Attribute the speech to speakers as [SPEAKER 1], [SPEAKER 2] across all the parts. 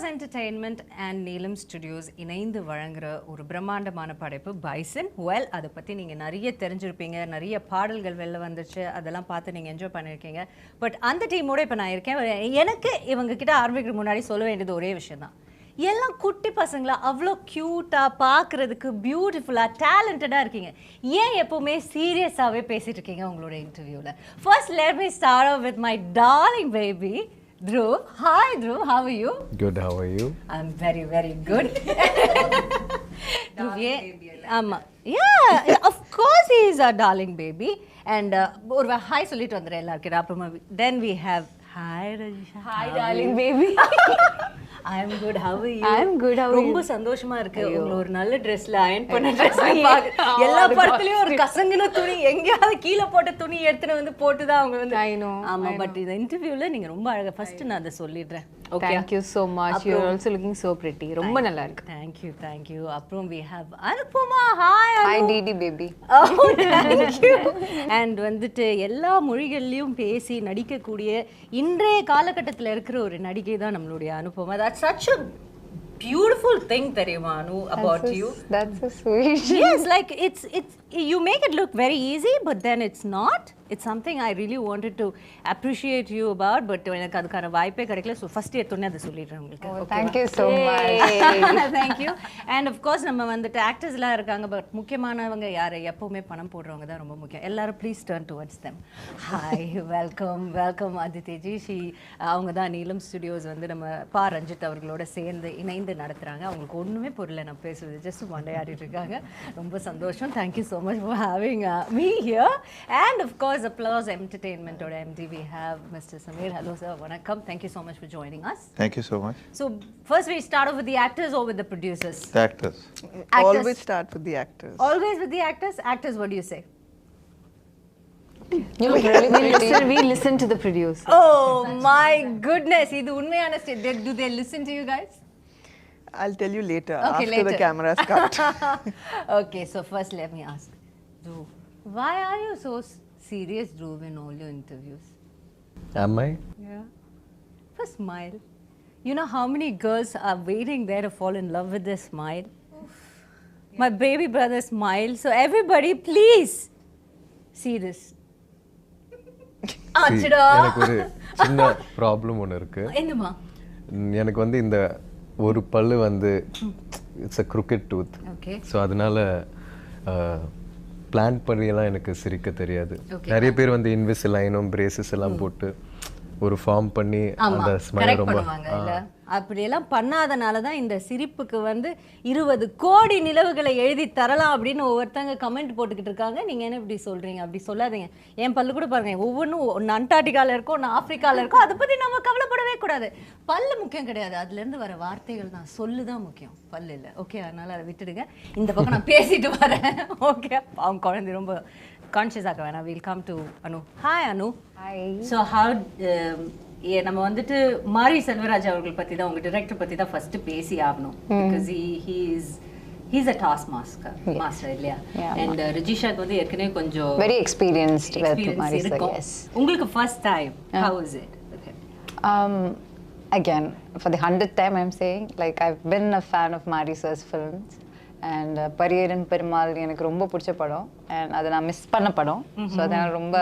[SPEAKER 1] Entertainment and நீலம் studios இணைந்து வழங்குற ஒரு பிரம்மாண்டமான படைப்பு பைசன். வெல், அதை பற்றி நீங்கள் நிறைய தெரிஞ்சிருப்பீங்க, நிறைய பாடல்கள் வெளில வந்துச்சு, அதெல்லாம் பார்த்து நீங்கள் என்ஜாய் பண்ணியிருக்கீங்க. பட் அந்த டீமோட இப்போ நான் இருக்கேன். எனக்கு இவங்க கிட்ட ஆரம்பிக்கிற முன்னாடி சொல்ல வேண்டியது ஒரே விஷயம் தான். எல்லாம் குட்டி பசங்களா அவ்வளோ க்யூட்டாக, பார்க்குறதுக்கு பியூட்டிஃபுல்லாக, டேலண்டடாக இருக்கீங்க. ஏன் எப்போவுமே சீரியஸாகவே பேசிகிட்டு இருக்கீங்க உங்களோட இன்டர்வியூவில்? First let me start off with my darling baby Dhruv. Hi Dhruv, how are you?
[SPEAKER 2] Good, how are you?
[SPEAKER 1] I'm very, very good. Dhruv, yeah, of course he is a darling baby. And ஒரு hi சொல்லிட்டு வந்துறேன் எல்லாருக்கும். அப்புறமா then we have hi Rajisha.
[SPEAKER 3] Hi darling baby.
[SPEAKER 1] I am good, how are you?
[SPEAKER 3] I am good, how are you?
[SPEAKER 1] ரொம்ப சந்தோஷமா இருக்கு. உங்களை ஒரு நல்ல ட்ரெஸ்ல அயர்ன் பண்ண ட்ரெஸ்ல பாக்க எல்லா படத்துலயும் ஒரு கசங்கின துணி எங்கயாவது கீழ போட்ட துணி எடுத்துட்டு வந்து போட்டு தான் அவங்க வந்து
[SPEAKER 3] I know.
[SPEAKER 1] ஆமா, பட் இந்த இன்டர்வியூல நீங்க ரொம்ப அழகா. ஃபர்ஸ்ட் நான் அதை சொல்லிடுறேன். Okay.
[SPEAKER 3] Thank you so much. You are also looking so pretty. ரொம்ப நல்லா இருக்கு.
[SPEAKER 1] Thank you. அப்புறம் we have Anupama. Hi Anu.
[SPEAKER 3] Hi Didi baby.
[SPEAKER 1] Oh, thank you. And வந்துட்டு எல்லா மொழிகளிலும் பேசி நடிக்கக்கூடிய இன்றைய காலகட்டத்தில் இருக்கிற ஒரு நடிகை தான் நம்மளுடைய Anupama. That's such a beautiful thing தெரியுமா அனு about you.
[SPEAKER 3] That's so sweet.
[SPEAKER 1] Yes, like it's you make it look very easy, but then it's not. It's something I really wanted to appreciate you about, but எனக்கு அதுக்கான வாய்ப்பே கிடைக்கல. So first எடுத்தோன்னே அதை சொல்லிடுறேன் உங்களுக்கு.
[SPEAKER 3] Thank you so much.
[SPEAKER 1] Thank you. And of course நம்ம வந்துட்டு ஆக்டர்ஸ்லாம் இருக்காங்க, பட் முக்கியமானவங்க யார்? எப்பவுமே பணம் போடுறவங்க தான் ரொம்ப முக்கியம். எல்லாரும் please turn towards them. Hi, welcome Aditi ji. அவங்க தான் நீலம் ஸ்டுடியோஸ் வந்து நம்ம பா ரஞ்சித் அவர்களோட சேர்ந்து இணைந்து நடத்துகிறாங்க. அவங்களுக்கு ஒன்றுமே புரியல நான் பேசுவது, ஜஸ்ட் மண்டையாடிட்டு இருக்காங்க. ரொம்ப சந்தோஷம். Thank you so much for having me here. And of course Applause Entertainment or MD, we have Mr. Samir. Hello sir, vanakkam. Thank you so much for joining us.
[SPEAKER 4] Thank you so much.
[SPEAKER 1] So first we start off with the actors or with the producers?
[SPEAKER 4] The actors.
[SPEAKER 5] Always start with the actors.
[SPEAKER 1] Always with the actors? Actors, what do you say?
[SPEAKER 3] You look really pretty. We listen to the producer.
[SPEAKER 1] Oh my goodness, idu unmayana state. Do they listen to you guys?
[SPEAKER 5] I'll tell you later,
[SPEAKER 1] okay,
[SPEAKER 5] after
[SPEAKER 1] later.
[SPEAKER 5] the cameras cut.
[SPEAKER 1] Okay, so first let me ask Dhruv, why are you so serious, Dhruv, in all your interviews?
[SPEAKER 2] Am I?
[SPEAKER 1] Yeah. First smile. You know how many girls are waiting there to fall in love with this smile? Yeah. My baby brother smile. So everybody, please see this. ஆச்சுடா.
[SPEAKER 2] எனக்கு ஒரு சின்ன problem ஒன்று இருக்கு.
[SPEAKER 1] என்னமா?
[SPEAKER 2] எனக்கு வந்து இந்த ஒரு பல்லு வந்து it's a crooked tooth.
[SPEAKER 1] Okay.
[SPEAKER 2] So அதனால பிளான் பண்ணியெல்லாம் எனக்கு சிரிக்க தெரியாது. நிறைய பேர் வந்து இன்விசிலைனும் பிரேசஸ் எல்லாம் போட்டு ஒரு ஃபார்ம் பண்ணி அந்த ஸ்மைல் ரொம்ப
[SPEAKER 1] அப்படியெல்லாம் பண்ணாதனால தான் இந்த சிரிப்புக்கு வந்து 20 கோடி நிலவுகளை எழுதி தரலாம் அப்படின்னு ஒவ்வொருத்தங்க கமெண்ட் போட்டுக்கிட்டு இருக்காங்க. நீங்கள் என்ன இப்படி சொல்கிறீங்க? அப்படி சொல்லாதீங்க. என் பல்லு கூட பாருங்க, ஒவ்வொன்றும் ஒன்று அண்டார்டிகாவில் இருக்கும், ஒன்று ஆஃப்ரிக்காவில் இருக்கும். அதை பற்றி நம்ம கவலைப்படவே கூடாது. பல்லு முக்கியம் கிடையாது, அதுலேருந்து வர வார்த்தைகள் தான், சொல்லு தான் முக்கியம், பல்லு இல்லை. ஓகே, அதனால் அதை விட்டுடுங்க. இந்த பக்கம் நான் பேசிட்டு வரேன். ஓகே, அவங்க குழந்தை ரொம்ப கான்ஷியஸ் ஆக வேணாம். Will come to Anu. Hi Anu.
[SPEAKER 3] Hi.
[SPEAKER 1] So how நம்ம வந்துட்டு மாரி செல்வராஜ் அவர்கள் பற்றி தான், உங்கள் டிரெக்டர் பற்றி தான் ஃபர்ஸ்ட் பேசி ஆகணும். Because he's a task master இல்லையா? அண்ட் ரஜிஷாக்கு வந்து ஏற்கனவே கொஞ்சம்
[SPEAKER 3] Very experienced with Mari sir. Yes.
[SPEAKER 1] உங்களுக்கு first time how was it? Okay.
[SPEAKER 3] Again, for the 100th time I'm saying, like I've been a fan of Mari sir's films. And Pariyerum Perumal எனக்கு ரொம்ப பிடிச்ச படம், and அதை நான் மிஸ் பண்ண படம். So அதனால் ரொம்ப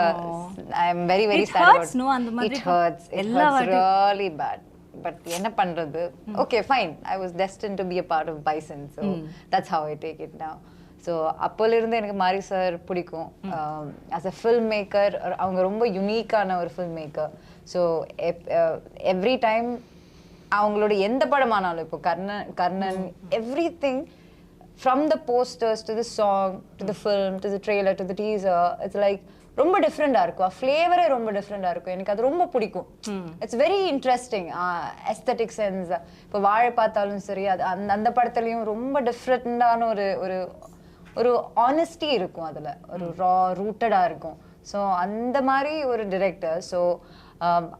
[SPEAKER 3] I am very very sad about it. Hurts really bad. But என்ன பண்ணுறது? Okay fine, I was destined to be a part of Bison. So that's how I take it now. So அப்போலேருந்து எனக்கு மாரி sir பிடிக்கும். As a film maker அவங்க ரொம்ப யுனிக்கான ஒரு film maker. So every time அவங்களோட எந்த படமானாலும், இப்போ Karnan everything, from the posters to the song to the film to the trailer to the teaser, it's like ரொம்ப டிஃப்ரெண்டா இருக்கும். ஃப்ளேவரே ரொம்ப டிஃப்ரெண்டா இருக்கும். எனக்கு அது ரொம்ப பிடிக்கும். It's very interesting aesthetic sense. இப்போ வாழை பார்த்தாலும் சரி, அது அந்த படத்துலையும் ரொம்ப டிஃப்ரெண்டான ஒரு ஆனஸ்டி இருக்கும், அதில் ஒரு ரூட்டடா இருக்கும். ஸோ அந்த மாதிரி ஒரு டிரெக்டர். ஸோ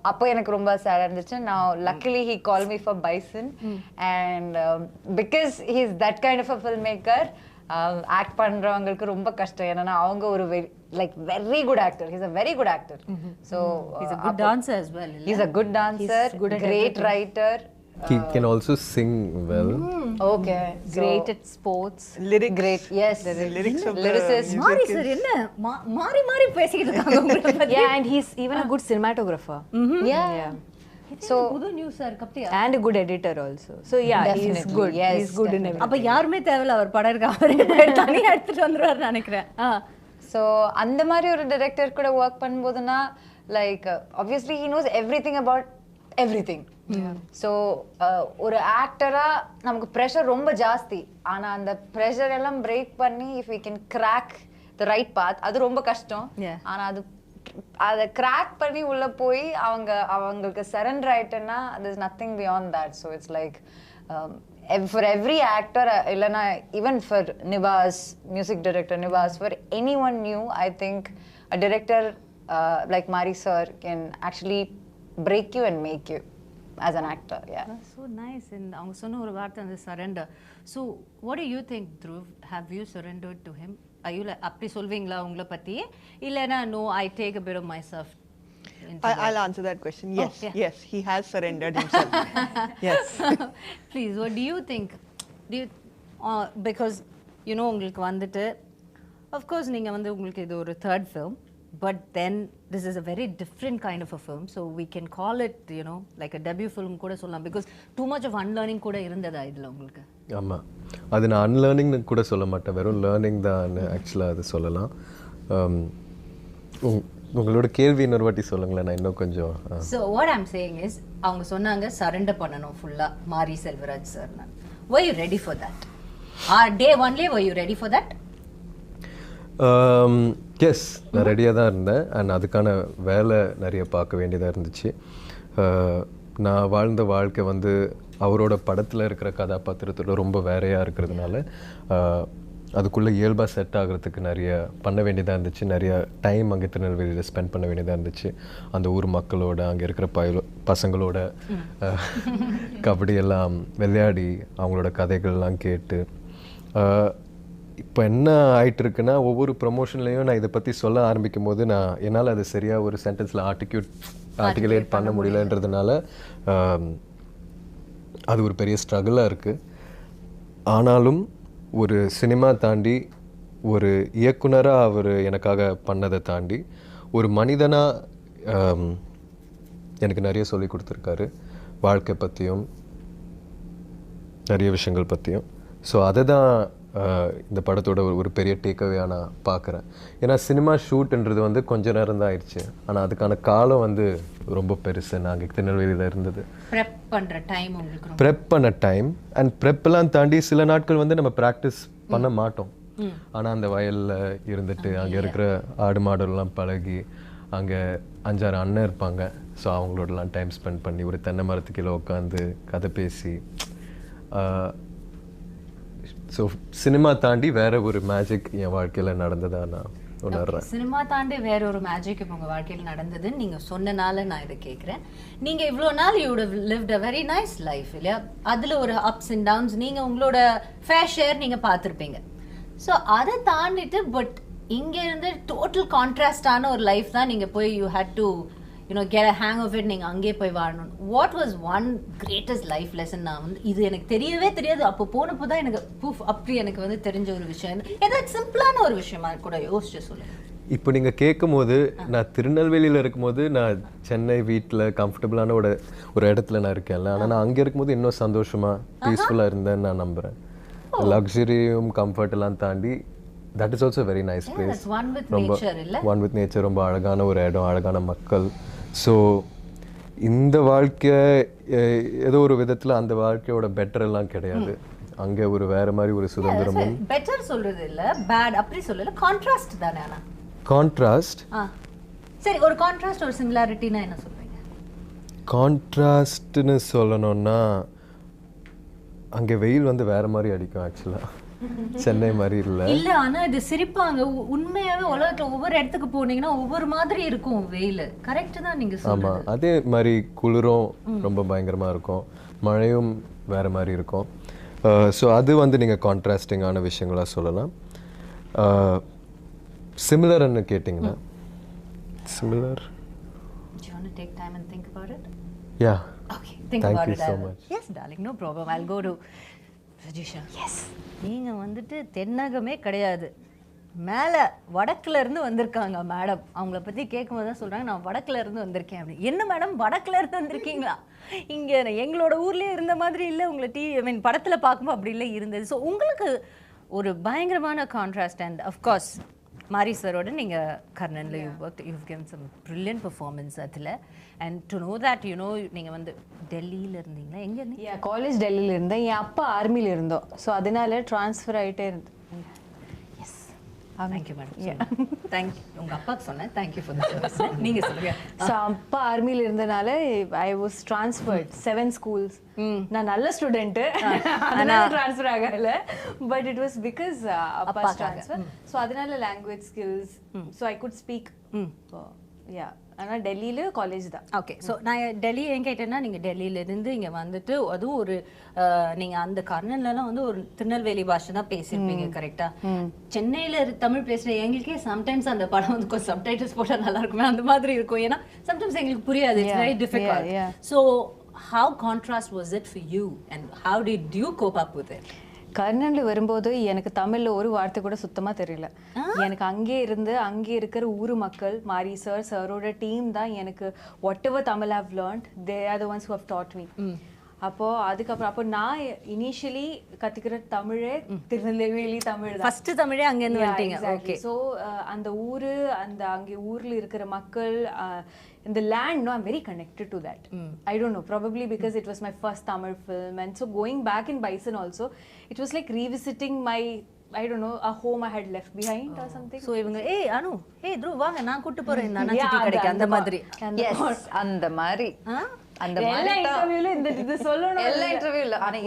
[SPEAKER 3] அப்போ எனக்கு ரொம்ப சேடாக இருந்துச்சு. நான் luckily he called me for Bison, and because he's that kind of a filmmaker, act பண்றவங்களுக்கு ரொம்ப கஷ்டம். ஏன்னா அவங்க ஒரு very good actor. He's a very good actor. So
[SPEAKER 1] he's a good dancer as well.
[SPEAKER 3] He's a good dancer, great writer,
[SPEAKER 2] He can also sing well.
[SPEAKER 3] Okay.
[SPEAKER 1] Great at sports.
[SPEAKER 5] Lyrics.
[SPEAKER 3] Great. Yes.
[SPEAKER 5] The lyrics of the
[SPEAKER 3] Lyricist.
[SPEAKER 5] music
[SPEAKER 1] மாறி
[SPEAKER 5] is-
[SPEAKER 1] sir என்ன மாறி மாறி பேசிக்கிட்டு இருக்காங்க உங்களை பத்தி.
[SPEAKER 4] Yeah, and he's even a good cinematographer.
[SPEAKER 3] Yeah.
[SPEAKER 1] So புது news sir கப்டியா.
[SPEAKER 4] And a good editor also. So yeah, he's
[SPEAKER 3] Definitely.
[SPEAKER 4] good.
[SPEAKER 3] Yes,
[SPEAKER 4] He's good in everything.
[SPEAKER 1] அப்ப யாருமே தேவையில்ல அவர் படம் இருக்க அவரே தனியா எடுத்துட்டு வந்துருவாருன்னு நினைக்கிறேன்.
[SPEAKER 3] So அந்த மாதிரி ஒரு டைரக்டர் கூட ஒர்க் பண்ணும்போதுனா like obviously he knows everything about everything. So ஒரு ஆக்டரா நமக்கு ப்ரெஷர் ரொம்ப ஜாஸ்தி. ஆனா அந்த ப்ரெஷர் எல்லாம் பிரேக் பண்ணி if we can crack the right path அது ரொம்ப கஷ்டம். ஆனா அதை கிராக் பண்ணி உள்ள போய் அவங்களுக்கு surrender ஆயிட்டேன்னா there's nothing beyond that. So it's like for every actor இல்லைன்னா even for Nivas, music director Nivas, for anyone new, I think a director like Mari sir can actually break you and make you as an actor. Yeah.
[SPEAKER 1] That's so nice. And அவங்க சொன்ன ஒரு வார்த்தை அந்த surrender. So what do you think, Dhruv? Have you surrendered to him? Are you like அப்படி சொல்வீங்களா உங்களை பத்தி இல்லனா no, I take a bit of myself into that?
[SPEAKER 5] I'll answer that question. Yes,
[SPEAKER 1] yeah.
[SPEAKER 5] yes, he has surrendered himself. Yes.
[SPEAKER 1] Please, what do you think? Do you because you know உங்களுக்கு வந்துட்டு of course நீங்க வந்து உங்களுக்கு இது ஒரு third film, but then this is a very different kind of a film, so we can call it, you know, like a debut film கூட சொல்லலாம், because too much of unlearning கூட இருந்ததா இதுல உங்களுக்கு?
[SPEAKER 2] ஆமா, அது நான் அன்லேர்னிங்னு கூட சொல்ல மாட்டேன், வெறும் லேர்னிங் தான் ஆக்சுவலாக அது சொல்லலாம். உங்களோட கேள்வி இன்னொரு வாட்டி சொல்லுங்களேன், நான் இன்னும் கொஞ்சம்.
[SPEAKER 1] So what I'm saying is அவங்க சொன்னாங்க சரண்டர் பண்ணணும் ஃபுல்லா மாரி Selvaraj sir. Were you ready for that? Day only were you ready for that?
[SPEAKER 2] Yes, நான் ரெடியாக தான் இருந்தேன். அண்ட் அதுக்கான வேலை நிறைய பார்க்க வேண்டியதாக இருந்துச்சு. நான் வாழ்ந்த வாழ்க்கை வந்து அவரோட படத்தில் இருக்கிற கதாபாத்திரத்தோட ரொம்ப வேறையாக இருக்கிறதுனால அதுக்குள்ளே இயல்பாக செட் ஆகிறதுக்கு நிறைய பண்ண வேண்டியதாக இருந்துச்சு. நிறைய டைம் அங்கே திருநெல்வேலியில் ஸ்பெண்ட் பண்ண வேண்டியதாக இருந்துச்சு. அந்த ஊர் மக்களோட, அங்கே இருக்கிற பசங்களோட கபடி எல்லாம் விளையாடி அவங்களோட கதைகள்லாம் கேட்டு. இப்போ என்ன ஆகிட்டு இருக்குன்னா, ஒவ்வொரு ப்ரொமோஷன்லேயும் நான் இதை பற்றி சொல்ல ஆரம்பிக்கும் போது என்னால் அது சரியாக ஒரு சென்டென்ஸில் ஆர்டிகுலேட் பண்ண முடியலன்றதுனால அது ஒரு பெரிய ஸ்ட்ரகிளாக இருக்குது. ஆனாலும் ஒரு சினிமா தாண்டி, ஒரு இயக்குனராக அவர் எனக்காக பண்ணதை தாண்டி, ஒரு மனிதனாக எனக்கு நிறைய சொல்லி கொடுத்துருக்காரு, வாழ்க்கை பற்றியும் நிறைய விஷயங்கள் பற்றியும். ஸோ அதை தான் இந்த படத்தோட ஒரு பெரிய டேக்அவேயாக நான் பார்க்குறேன். ஏன்னா சினிமா ஷூட்ன்றது வந்து கொஞ்ச நேரம் தான் ஆயிடுச்சு, ஆனால் அதுக்கான காலம் வந்து ரொம்ப பெருசு. நாங்கள் திருநெல்வேலியில் இருந்தது
[SPEAKER 1] ப்ரெப் பண்ணுற டைம், உங்களுக்கு
[SPEAKER 2] ப்ரெப் பண்ண டைம். அண்ட் ப்ரெப்பெல்லாம் தாண்டி சில நாட்கள் வந்து நம்ம ப்ராக்டிஸ் பண்ண மாட்டோம். ஆனால் அந்த வயலில் இருந்துட்டு அங்கே இருக்கிற ஆடு மாடெல்லாம் பழகி, அங்கே 5-6 அண்ணன் இருப்பாங்க. ஸோ அவங்களோடலாம் டைம் ஸ்பெண்ட் பண்ணி ஒரு தென்னை மரத்து கீழே உட்காந்து கதை பேசி, ஸோ சினிமா தாண்டி வேற ஒரு மேஜிக் என் வாழ்க்கையில் நடந்ததா நான் உணர்றேன்.
[SPEAKER 1] சினிமா தாண்டி வேற ஒரு மேஜிக் இப்போ உங்கள் வாழ்க்கையில் நடந்ததுன்னு நீங்கள் சொன்னனால நான் இதை கேட்குறேன். நீங்கள் இவ்வளோ நாள் you would lived a very nice life இல்லையா? அதில் ஒரு அப்ஸ் அண்ட் டவுன்ஸ் நீங்கள் உங்களோட ஃபேர் ஷேர் நீங்கள் பார்த்துருப்பீங்க. ஸோ அதை தாண்டிட்டு பட் இங்கே இருந்து டோட்டல் கான்ட்ராஸ்டான ஒரு லைஃப் தான் நீங்கள் போய் you had to get a hang of it, நீங்கள் அங்கே போய் வாழணும். What was one greatest life lesson? நான் வந்து இது எனக்கு தெரியவே தெரியாது, அப்போ போனப்போ தான் எனக்கு அப்படி எனக்கு வந்து தெரிஞ்ச ஒரு விஷயம். ஏதாவது சிம்பிளான ஒரு விஷயமா கூட யோசிச்சு சொல்லுங்கள்.
[SPEAKER 2] இப்போ நீங்கள் கேட்கும் போது, நான் திருநெல்வேலியில் இருக்கும்போது நான் சென்னை வீட்டில் கம்ஃபர்டபுளான ஒரு இடத்துல நான் இருக்கேன்ல, ஆனால் நான் அங்கே இருக்கும்போது இன்னும் சந்தோஷமாக பீஸ்ஃபுல்லாக இருந்தேன்னு நான் நம்புகிறேன். லக்ஸரியும் கம்ஃபர்ட்டெல்லாம் தாண்டி that is also a very nice place.
[SPEAKER 1] One with nature இல்ல?
[SPEAKER 2] One with nature, ரொம்ப அழகான ஒரு இடம், அழகான மக்கள். ஸோ இந்த வாழ்க்கை ஏதோ ஒரு விதத்தில் அந்த வாழ்க்கையோட பெட்டர் எல்லாம் கிடையாது. அங்கே ஒரு வேற மாதிரி ஒரு சுதந்திரமும்.
[SPEAKER 1] பெட்டர் சொல்றது இல்ல, பேட் அப்படி சொல்லல, கான்ட்ராஸ்ட் தானே. ஆனா
[SPEAKER 2] கான்ட்ராஸ்ட்,
[SPEAKER 1] சரி, ஒரு கான்ட்ராஸ்ட் ஒரு சிமிலாரிட்டினா என்ன சொல்றீங்க?
[SPEAKER 2] கான்ட்ராஸ்ட்னு சொல்லணும்னா, அங்கே வெயில் வந்து வேற மாதிரி அடிக்கும் ஆக்சுவலாக, சென்னை மாதிரி இல்லை.
[SPEAKER 1] இல்ல, ஆனா இது சிரிப்பாங்க. உண்மையாவே உலகத்துல ஒவ்வொரு இடத்துக்கு போனீங்கன்னா ஒவ்வொரு மாதிரி இருக்கும் வெயில். கரெக்ட் தான் நீங்க சொல்றது.
[SPEAKER 2] ஆமா, அதே மாதிரி குளிரும் ரொம்ப பயங்கரமா இருக்கும், மழையும் வேற மாதிரி இருக்கும். ஸோ அது வந்து நீங்க கான்ட்ராஸ்டிங்கான விஷயங்களா சொல்லலாம். சிமிலர்னு கேட்டிங்கன்னா, similar.
[SPEAKER 1] Do you want to take time and think about it?
[SPEAKER 2] Yeah.
[SPEAKER 1] Okay, think
[SPEAKER 2] Thank
[SPEAKER 1] about
[SPEAKER 2] you
[SPEAKER 1] it.
[SPEAKER 2] so much.
[SPEAKER 1] Yes, darling, no problem. I'll go to Rajisha. Yes. நீங்க வந்துட்டு தென்னகமே கிடையாது, மேலே வடக்குல இருந்து வந்திருக்காங்க மேடம். அவங்கள பற்றி கேட்கும்போது தான் சொல்கிறாங்க, நான் வடக்குல இருந்து வந்திருக்கேன் அப்படின்னு. என்ன மேடம் வடக்குல இருந்து வந்திருக்கீங்களா? இங்கே எங்களோட ஊர்லேயே இருந்த மாதிரி இல்லை, உங்களை படத்தில் பார்க்கும்போது அப்படி இல்லை இருந்தது. ஸோ உங்களுக்கு ஒரு பயங்கரமான கான்ட்ராஸ்ட். அண்ட் அஃப்கோர்ஸ் மாரி சரோட நீங்கள் கர்ணனில் you've given some brilliant performance அதில். அண்ட் டு நோ தட் நீங்கள் வந்து டெல்லியில் இருந்தீங்களா? எங்கே இருந்தீங்க?
[SPEAKER 4] காலேஜ் டெல்லியில் இருந்தேன், என் அப்பா ஆர்மியில் இருந்தோம். ஸோ அதனால ட்ரான்ஸ்ஃபர் ஆகிட்டே இருந்தேன்.
[SPEAKER 1] Thank you madam. தேங்க்யூ. உங்கள் அப்பாவுக்கு சொன்னேன் தேங்க்யூ ஃபார் த சர்வீஸ். நீங்கள் சொல்லுங்கள்.
[SPEAKER 4] ஸோ அப்பா ஆர்மியில் இருந்தனால ஐ வாஸ் ட்ரான்ஸ்ஃபர்ட் 7 schools. நான் நல்ல ஸ்டூடெண்ட்டு, அதனால ட்ரான்ஸ்ஃபர் ஆகல. பட் இட் வாஸ் பிகாஸ் அப்பா ட்ரான்ஸ்ஃபர். ஸோ அதனால language skills, so I good speak. Yeah, ஆனால் டெல்லியில் காலேஜ் தான்.
[SPEAKER 1] ஓகே. ஸோ நான் டெல்லி ஏன் கேட்டேன்னா, நீங்கள் டெல்லியிலேருந்து இங்கே வந்துட்டு அதுவும் ஒரு நீங்கள் அந்த கர்ணன்லலாம் வந்து ஒரு திருநெல்வேலி பாஷை தான் பேசியிருப்பீங்க கரெக்டாக? சென்னையில் தமிழ் பேசுகிற எங்களுக்கே சம்டைம்ஸ் அந்த படம் வந்து கொஞ்சம் சப்டைட்டில்ஸ் போட்டால் நல்லா இருக்குமே அந்த மாதிரி இருக்கும். ஏன்னா சம்டைம்ஸ் எங்களுக்கு புரியாது. It's very difficult. So how contrast was it for you and how did you cope up with it?
[SPEAKER 4] கர்ணன்ல வரும்போது எனக்கு தமிழ்ல ஒரு வார்த்தை கூட சுத்தமா தெரியல. எனக்கு அங்கே இருக்கிற ஊர் மக்கள், மாரி சரோட டீம் தான் எனக்கு whatever Tamil I've learned, they are the ones who have taught me. அப்போ நான் இனிஷியலி கத்துக்கிற தமிழே திருநெல்வேலி தமிழ் தான்.
[SPEAKER 1] ஃபர்ஸ்ட் தமிழே அங்க இருந்து வந்துட்டீங்க. ஓகே.
[SPEAKER 4] சோ அந்த ஊரு, அங்கே ஊர்ல இருக்கிற மக்கள், in the land, no, I'm very connected to that. I don't know, probably because it was my first Tamil film, and so going back in Bison also, it was like revisiting my, I don't know, a home I had left behind or something.
[SPEAKER 1] So இவங்க அனு Dhruv வாங்க நான் கூட்டி போறேன் இந்த அண்ணாச்சி கடைக்கு அந்த மாதிரி.
[SPEAKER 3] Yes, அந்த மாதிரி. அந்த
[SPEAKER 4] எல்லா இன்டர்வியூல இது சொல்லணும்,
[SPEAKER 3] எல்லா இன்டர்வியூல. ஆனா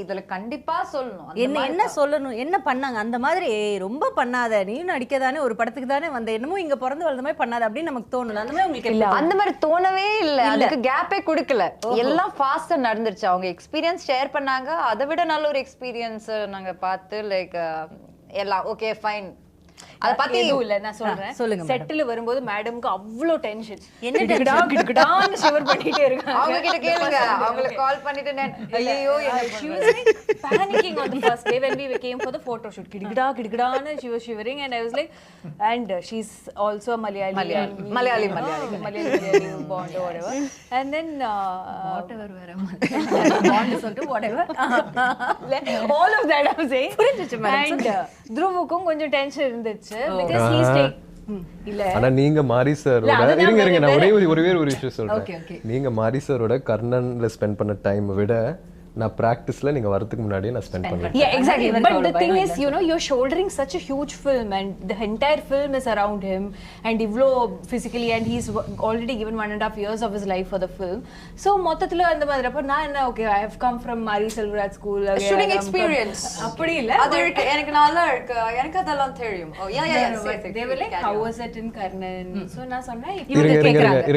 [SPEAKER 3] இதுல கண்டிப்பா சொல்லணும்.
[SPEAKER 1] என்ன சொல்லணும், என்ன பண்ணாங்க அந்த மாதிரி. ரொம்ப பண்ணாத, நீயும் நடிக்கதானே, ஒரு படத்துக்கு தானே வந்த, என்னமோ இங்க பிறந்து வளர்ந்த மாதிரி பண்ணாத அப்படின்னு நமக்கு தோணல. அந்த மாதிரி உங்களுக்கு இல்ல?
[SPEAKER 3] அந்த மாதிரி தோணவே இல்ல. அதுக்கு கேப்பே கொடுக்கல. எல்லாம் ஃபாஸ்டா நடந்துருச்சு. அவங்க எக்ஸ்பீரியன்ஸ் ஷேர் பண்ணாங்க. அதை விட நல்ல ஒரு எக்ஸ்பீரியன்ஸ் நாங்க பார்த்து லைக் எல்லாம் ஓகே ஃபைன். அத பத்தி
[SPEAKER 4] எதுவும் இல்ல, நான் சொல்றேன்.
[SPEAKER 1] சொல்லுங்க.
[SPEAKER 4] செட்டில் வரும்போது மேடம்க்கு அவ்வளோ டென்ஷன், என்ன கிடகிடான்னு ஷிவர் பண்ணிட்டே இருக்காங்க.
[SPEAKER 3] அவங்க கிட்ட கேளுங்க, அவங்களுக்கு கால் பண்ணிட்டு நான் ஐயோ
[SPEAKER 4] she was like panicking on the first day when we came for the photo shoot. கிடகிடான்னு she was shivering, and I was like, and she's also a Malayali bond or whatever, and then
[SPEAKER 1] whatever வேற bond சொல்லிட்டு whatever
[SPEAKER 4] all of that I'm saying.
[SPEAKER 1] புரிஞ்சுச்சு madam.
[SPEAKER 4] And Dhruvuக்கும் கொஞ்சம் tension இருந்துச்சு because he's take இல்ல.
[SPEAKER 2] ஆனா நீங்க மாரி சரோட இருங்க நான் ஒரே ஒரு விஷயம் சொல்றேன். நீங்க மாரி சரோட கர்ணன்ல ஸ்பெண்ட் பண்ண டைம் விட நான் பிராக்டிஸ்ல நீங்க வரதுக்கு முன்னாடியே நான் ஸ்பெண்ட் பண்ணேன்.
[SPEAKER 4] Yeah, exactly. But the thing is, you're shouldering such a huge film, and the entire film is around him, and Ivlo physically, and he's already given 1.5 years of his life for the film. So மொத்தத்துல அந்த மாதிரி அப்ப நான் என்ன, okay, I have come from Mari Selvaraj school,
[SPEAKER 3] shooting experience.
[SPEAKER 4] அப்படி இல்ல,
[SPEAKER 3] அது எனக்கு நல்லா இருக்கு, எனக்கு அதெல்லாம் தெரியும். Oh yeah,
[SPEAKER 4] they were like, how was it in Karnan? So நான் சொன்னேன்,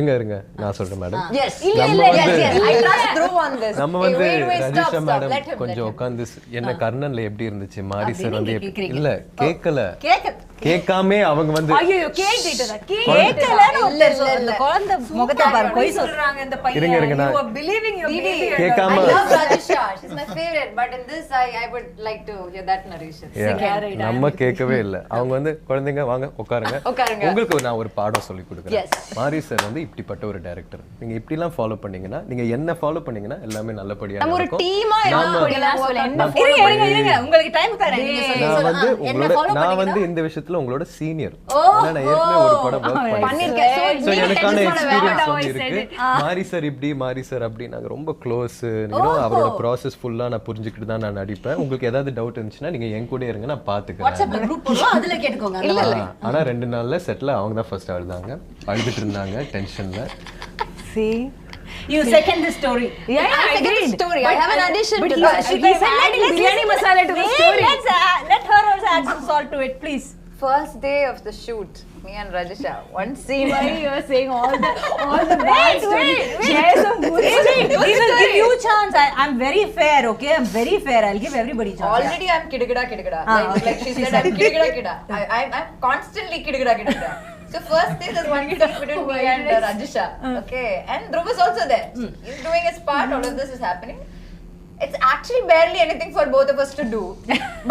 [SPEAKER 2] இருங்க நான் சொல்றேன் madam.
[SPEAKER 3] Yes, I trust Dhruv on this.
[SPEAKER 2] நம்ம வந்து ரஜிஷா மேடம் கொஞ்சம் உட்கார்ந்து என்ன கர்ணன்ல எப்படி இருந்துச்சு, மாரி சார் வந்து இல்ல கேட்காமே அவங்க வந்து
[SPEAKER 4] ஐயோ கேட்டீட்டதா
[SPEAKER 1] அந்த குழந்தை முகத்தை பாரு, போய் சொல்றாங்க இந்த பையன்.
[SPEAKER 2] இருங்க
[SPEAKER 3] You are believing your baby.
[SPEAKER 2] கேட்காம
[SPEAKER 3] I love Rajisha, she's my favorite, but in this I would like to hear that narration.
[SPEAKER 2] நம்ம கேட்கவே இல்ல. அவங்க வந்து குழந்தைங்க வாங்க உட்காருங்க, உங்களுக்கு நான் ஒரு பாடம் சொல்லி கொடுக்குறேன். மாரி சார் வந்து இப்படிப்பட்ட ஒரு டைரக்டர், நீங்க இப்படி எல்லாம் ஃபாலோ பண்ணீங்கன்னா, நீங்க என்ன ஃபாலோ பண்ணீங்கன்னா எல்லாமே நல்லபடியா இருக்கும்.
[SPEAKER 3] ஒரு டீமா
[SPEAKER 1] உங்களுக்கு டைம் தரேன், நீங்க சொல்லுங்க.
[SPEAKER 2] நான் வந்து இந்த விஷயத்துல உங்களோட சீனியர். நான் ஏற்கனவே ஒரு படம் வர்க் பண்ணிருக்கேன். சோ எனக்கான எக்ஸ்பீரியன்ஸ் வந்து இருக்கு. மாரி சார் இப்படி, மாரி சார் அப்படி, நாங்க ரொம்ப க்ளோஸ். அவரோட ப்ராசஸ் ஃபுல்லா நான் புரிஞ்சுக்கிட்டு தான் நான் நடிப்பேன். உங்களுக்கு ஏதாவது டவுட் இருந்துச்சுன்னா நீங்க என் கூட இருங்க, நான் பாத்துக்கிறேன்.
[SPEAKER 1] வாட்ஸ்அப்ல குரூப் போடுவோம், அதுல கேட்டுக்கோங்க.
[SPEAKER 2] ஆனா 2 நாள்ல செட்ல அவங்க தான் ஃபர்ஸ்ட் அழுதாங்க, அழுதுட்டு இருந்தாங்க டென்ஷன்ல.
[SPEAKER 4] See,
[SPEAKER 1] you second the story.
[SPEAKER 4] Yeah, I second the story.
[SPEAKER 3] I have an addition to
[SPEAKER 4] that. He's adding biryani masala to the story.
[SPEAKER 1] Let her also add some salt to it, please.
[SPEAKER 3] First day of the shoot, me and Rajisha, one scene.
[SPEAKER 4] Why you are saying all the bad stories? Share some good stories.
[SPEAKER 1] We will give you chance. I'm very fair, okay? I'm very fair. I'll give everybody chance.
[SPEAKER 3] Already I'm kidagada. Like she said, I'm kidagada. I'm constantly kidagada. So first day there's one scene between me and Rajisha. Okay, and Dhruv is also there. He's doing his part. All of this is happening. It's actually barely anything for both of us to do,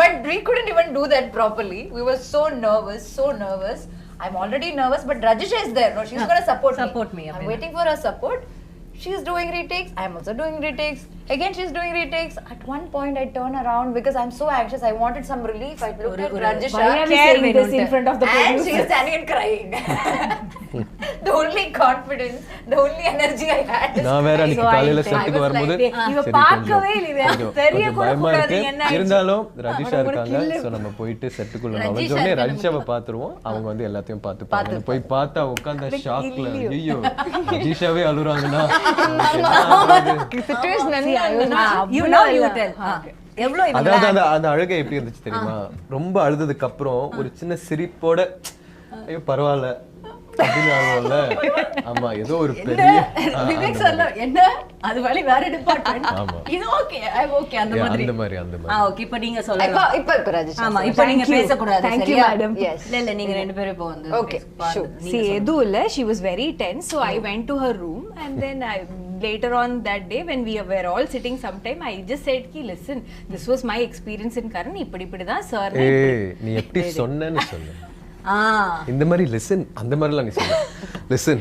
[SPEAKER 3] but we couldn't even do that properly. We were so nervous. I'm already nervous, but Rajisha is there. No, she's gonna support me. I'm waiting for her support. She's doing retakes. I'm also doing retakes. Again, she's doing retakes. At one point, I turn around because I'm so anxious. I wanted some relief. I looked at Rajisha.
[SPEAKER 4] Why are we saying this in front of the
[SPEAKER 3] And
[SPEAKER 4] producer?
[SPEAKER 3] she's standing and crying. The only confidence, the only energy I had.
[SPEAKER 2] நான் வேற அன்னைக்கு காலையில செட்டுக்கு வரும்போது
[SPEAKER 4] இவ
[SPEAKER 2] சரி,
[SPEAKER 4] பார்க்கவே இல்லை,
[SPEAKER 2] கொஞ்சம்
[SPEAKER 4] தெரிய கூட
[SPEAKER 2] பயமா
[SPEAKER 4] கூடாது
[SPEAKER 2] இருக்கு.
[SPEAKER 4] என்ன
[SPEAKER 2] இருந்தாலும் ரஜிஷா இருக்காங்க, சோ நம்ம போயிட்டு செட்டுக்குள்ள நுழைஞ்ச உடனே ரஜிஷாவை பாத்துருவோம். அவங்க வந்து எல்லாத்தையும் பார்த்துப்பாங்க. போய் பார்த்தா உட்கார்ந்த ஷாக்ல ஐயோ ரஜிஷாவே அழுறாங்கன்னா
[SPEAKER 3] Situation
[SPEAKER 1] You know, you tell. எவ்வளவு
[SPEAKER 2] அதாவது அந்த அழுகை எப்படி இருந்துச்சு தெரியுமா? ரொம்ப அழுததுக்கு அப்புறம் ஒரு சின்ன சிரிப்போட ஐயோ பரவாயில்ல அப்படின்னு ஆகும்ல. ஆமா ஏதோ ஒரு பெரிய
[SPEAKER 1] விவேக் சொல்ல என்ன அது வழி வேற டிபார்ட்மென்ட்.
[SPEAKER 2] ஆமா.
[SPEAKER 1] இது ஓகே ஐ ஓகே அந்த மாதிரி.
[SPEAKER 2] அந்த மாதிரி.
[SPEAKER 1] ஓகே இப்போ நீங்க சொல்லலாம்.
[SPEAKER 3] இப்ப Rajisha.
[SPEAKER 1] ஆமா இப்போ நீங்க பேச கூடாது.
[SPEAKER 4] Thank you, madam.
[SPEAKER 3] Yes.
[SPEAKER 1] இல்ல நீங்க ரெண்டு பேரும் இப்போ வந்து
[SPEAKER 3] Okay, sure.
[SPEAKER 4] See, Edula, she was very tense, so I went to her room, and then later on that day when we were all sitting sometime, I just said ki listen, this was my experience in Karan, இப்படி தான் sir
[SPEAKER 2] ஏய் நீ எப்படி சொன்னேன்னு சொல்லு. இந்த மாதிரி listen அந்த மாதிரிலாம் நீ சொல்லு. லிசன்